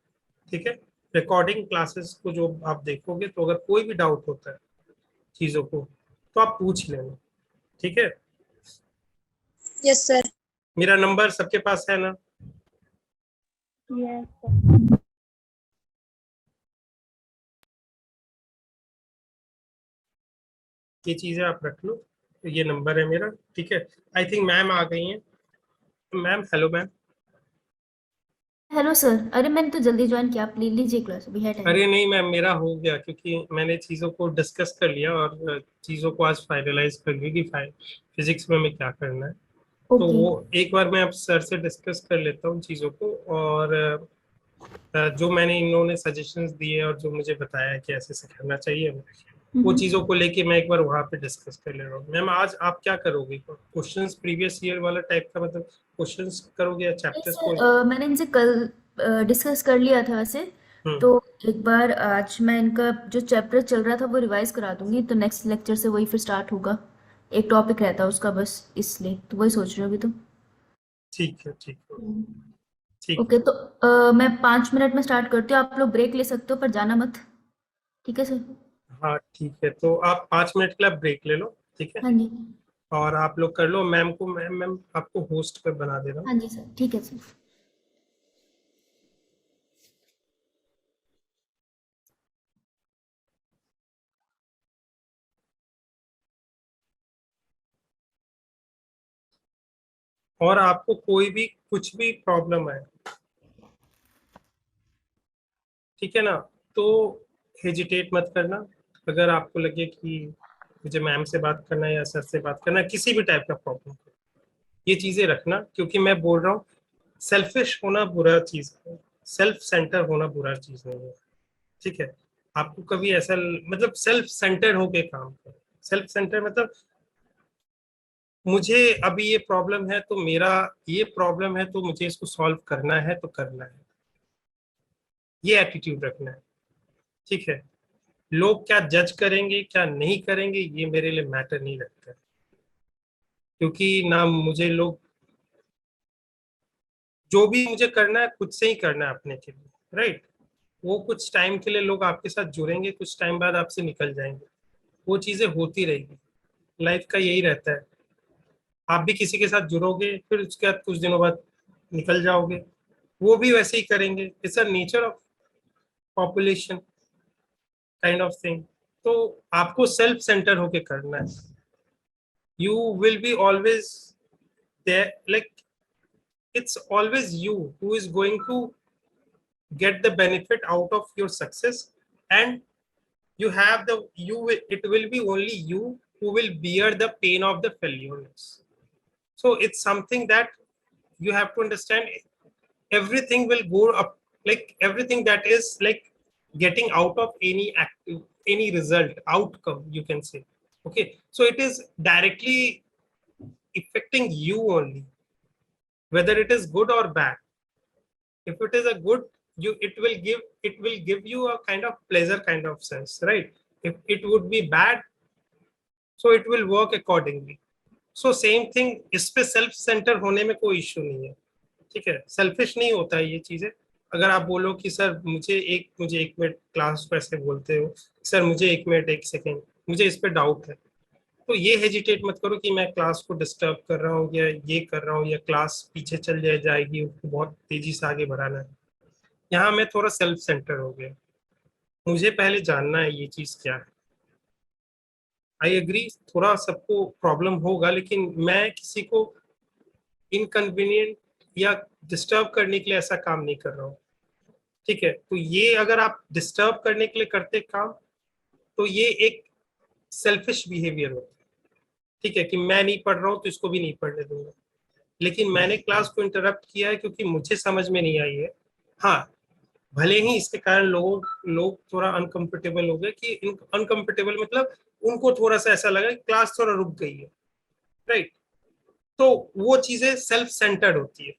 ठीक है। रिकॉर्डिंग क्लासेस को जो आप देखोगे तो अगर कोई भी डाउट होता है चीज़ों को तो आप पूछ लेना, ठीक है। Yes sir. मेरा नंबर सबके पास है ना? Yes sir. ये चीज़ें आप रख लो, तो ये नंबर है मेरा, ठीक है। आई थिंक मैम आ गई हैं। Ma'am hello ma'am. Hello sir. अरे मैंने तो जल्दी ज्वाइन किया, आप ले लीजिए क्लास, अभी है टाइम। अरे नहीं मैम मेरा हो गया, क्योंकि मैंने चीज़ों को डिस्कस कर लिया और चीज़ों को आज फाइनलाइज कर लिया कि फिजिक्स में हमें क्या करना है। तो ओके। वो एक बार मैं अब सर से डिस्कस कर लेता हूँ चीज़ों को, और जो मैंने इन्होंने सजेशंस दिए और जो मुझे बताया है कि ऐसे से करना चाहिए, वो चीज़ों को लेके मैं एक बार वहाँ पे डिस्कस कर ले रहा हूँ। मैम आज आप क्या करोगे, क्वेश्चंस प्रीवियस ईयर वाला टाइप का मतलब क्वेश्चंस करोगे या नहीं चैप्टर्स को? सर, मैंने इनसे कल डिस्कस कर लिया था वैसे। हम्म। तो एक बार आज मैं इनका जो चैप्टर चल रहा था वो रिवाइज करा दूंगी, तो नेक्स्ट लेक्चर से वही फिर स्टार्ट होगा। एक टॉपिक रहता है उसका बस, इसलिए तो वही सोच रही हूँ अभी तो। ठीक है ठीक है ठीक ओके, तो मैं 5 मिनट में स्टार्ट करती हूँ, आप लोग ब्रेक ले सकते हो पर जाना मत। ठीक है सर। है। हाँ ठीक है, तो आप 5 मिनट के लिए ब्रेक ले लो, ठीक है। हाँ जी। और आप लोग कर लो, मैम को मैम आपको होस्ट पे बना दे रहा हूँ। हाँ जी सर, ठीक है सर। और आपको कोई भी कुछ भी प्रॉब्लम है, ठीक है ना, तो हेजिटेट मत करना। अगर आपको लगे कि मुझे मैम से बात करना है या सर से बात करना है, किसी भी टाइप का प्रॉब्लम, ये चीजें रखना, क्योंकि मैं बोल रहा हूँ सेल्फिश होना बुरा चीज है, सेल्फ सेंटर होना बुरा चीज नहीं है, ठीक है। आपको कभी ऐसा मतलब सेल्फ सेंटर होके काम करो। सेल्फ सेंटर मतलब मुझे अभी ये प्रॉब्लम है तो मेरा ये प्रॉब्लम है तो मुझे इसको सॉल्व करना है तो करना है, ये एटीट्यूड रखना है, ठीक है, लोग क्या जज करेंगे क्या नहीं करेंगे ये मेरे लिए मैटर नहीं रखता है, क्योंकि ना मुझे लोग, जो भी मुझे करना है खुद से ही करना है अपने के लिए, राइट। वो कुछ टाइम के लिए लोग आपके साथ जुड़ेंगे, कुछ टाइम बाद आपसे निकल जाएंगे, वो चीजें होती रहेगी, लाइफ का यही रहता है। आप भी किसी के साथ जुड़ोगे, फिर उसके बाद कुछ दिनों बाद निकल जाओगे, वो भी वैसे ही करेंगे। It's a nature of population kind of thing. तो आपको सेल्फ सेंटर होके करना है। You will be always there, like it's always you who is going to get the benefit out of your success, and you have the, it will be only you who will bear the pain of the failures. So it's something that you have to understand. Everything will go up, like everything that is like getting out of any result outcome, you can say. Okay, so it is directly affecting you only, whether it is good or bad. If it is a good, it will give you a kind of pleasure kind of sense, right? If it would be bad, so it will work accordingly. So same thing, इस पे self centre होने में कोई issue नहीं है, ठीक है। Selfish नहीं होता है ये चीजें। अगर आप बोलो कि सर मुझे एक मिनट, क्लास को ऐसे बोलते हो सर मुझे 1 मिनट 1 सेकेंड, मुझे इस पे डाउट है, तो ये हेजिटेट मत करो कि मैं क्लास को डिस्टर्ब कर रहा हूँ या ये कर रहा हूँ या क्लास पीछे चल जाएगी, उसको बहुत तेजी से आगे बढ़ाना है। यहाँ मैं थोड़ा सेल्फ सेंटर हो गया, मुझे पहले जानना है ये चीज क्या है। आई एग्री, थोड़ा सबको प्रॉब्लम होगा, लेकिन मैं किसी को इनकन्वीनियंट या डिस्टर्ब करने के लिए ऐसा काम नहीं कर रहा हूँ, ठीक है। तो ये अगर आप डिस्टर्ब करने के लिए करते काम, तो ये एक सेल्फिश बिहेवियर होता है, ठीक है, कि मैं नहीं पढ़ रहा हूँ तो इसको भी नहीं पढ़ने दूंगा। लेकिन मैंने क्लास को इंटरप्ट किया है क्योंकि मुझे समझ में नहीं आई है। हाँ, भले ही इसके कारण लोग थोड़ा अनकंफर्टेबल हो गए, कि अनकंफर्टेबल मतलब उनको थोड़ा सा ऐसा लगा कि क्लास थोड़ा रुक गई है, राइट। तो वो चीजें सेल्फ सेंटर्ड होती है,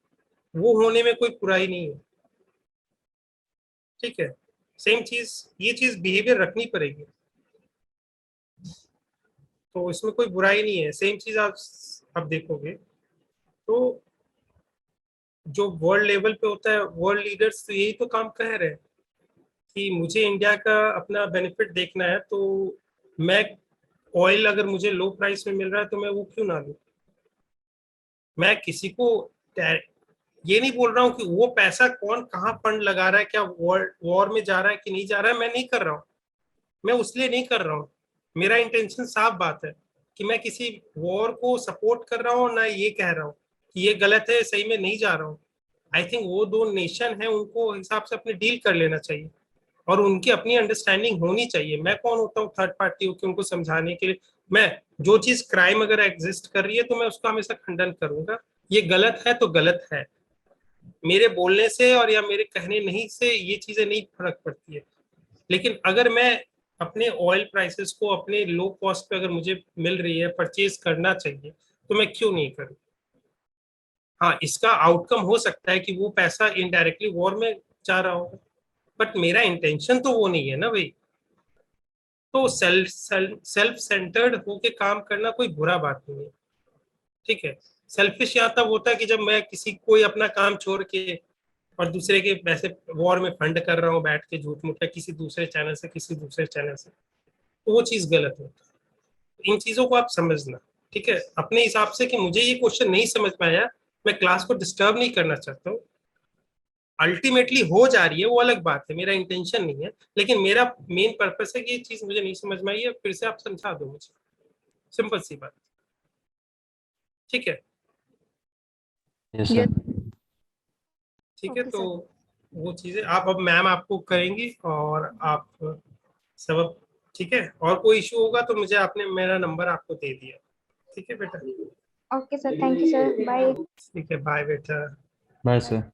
वो होने में कोई बुराई नहीं है, ठीक है। सेम चीज, ये चीज बिहेवियर रखनी पड़ेगी, तो इसमें कोई बुराई नहीं है। सेम चीज आप देखोगे तो जो वर्ल्ड लेवल पे होता है, वर्ल्ड लीडर्स तो यही तो काम कह रहे हैं कि मुझे इंडिया का अपना बेनिफिट देखना है, तो मैं ऑयल अगर मुझे लो प्राइस में मिल रहा है तो मैं वो क्यों ना लूं। मैं किसी को ये नहीं बोल रहा हूँ कि वो पैसा कौन कहाँ फंड लगा रहा है, क्या वॉर में जा रहा है कि नहीं जा रहा है, मैं नहीं कर रहा हूँ, मैं उसलिए नहीं कर रहा हूँ। मेरा इंटेंशन साफ बात है कि मैं किसी वॉर को सपोर्ट कर रहा हूँ, ना ये कह रहा हूँ कि ये गलत है, सही में नहीं जा रहा हूँ। आई थिंक वो दो नेशन है, उनको हिसाब से अपने डील कर लेना चाहिए और उनकी अपनी अंडरस्टैंडिंग होनी चाहिए। मैं कौन होता हूँ थर्ड पार्टी होकर उनको समझाने के लिए। मैं जो चीज क्राइम अगर एग्जिस्ट कर रही है तो मैं उसका हमेशा खंडन करूंगा, ये गलत है तो गलत है। मेरे बोलने से और या मेरे कहने नहीं से ये चीजें नहीं फर्क पड़ती है। लेकिन अगर मैं अपने ऑयल प्राइसेस को अपने लो कॉस्ट पे अगर मुझे मिल रही है, परचेज करना चाहिए, तो मैं क्यों नहीं करूं। हाँ, इसका आउटकम हो सकता है कि वो पैसा इनडायरेक्टली वॉर में जा रहा होगा, बट मेरा इंटेंशन तो वो नहीं है ना भाई। तो सेल्फ सेंटर्ड होके काम करना कोई बुरा बात नहीं है, ठीक है। सेल्फिश यहाँ तब होता है कि जब मैं किसी कोई अपना काम छोड़ के और दूसरे के पैसे वॉर में फंड कर रहा हूँ बैठ के झूठ मूठ, किसी दूसरे चैनल से तो वो चीज गलत है। इन चीजों को आप समझना, ठीक है, अपने हिसाब से कि मुझे ये क्वेश्चन नहीं समझ में आया, मैं क्लास को डिस्टर्ब नहीं करना चाहता हूँ। अल्टीमेटली हो जा रही है वो अलग बात है, मेरा इंटेंशन नहीं है, लेकिन मेरा मेन पर्पस है कि ये चीज मुझे नहीं समझ में आई है, फिर से आप समझा दो मुझे, सिंपल सी बात, ठीक है। Yes sir. ठीक है, तो वो चीजें आप अब मैम आपको करेंगी और आप सब, ठीक है। और कोई इशू होगा तो मुझे आपने मेरा नंबर आपको दे दिया, ठीक है बेटा। Okay sir, thank you sir, bye. ठीक है, बाय बेटा। Bye sir.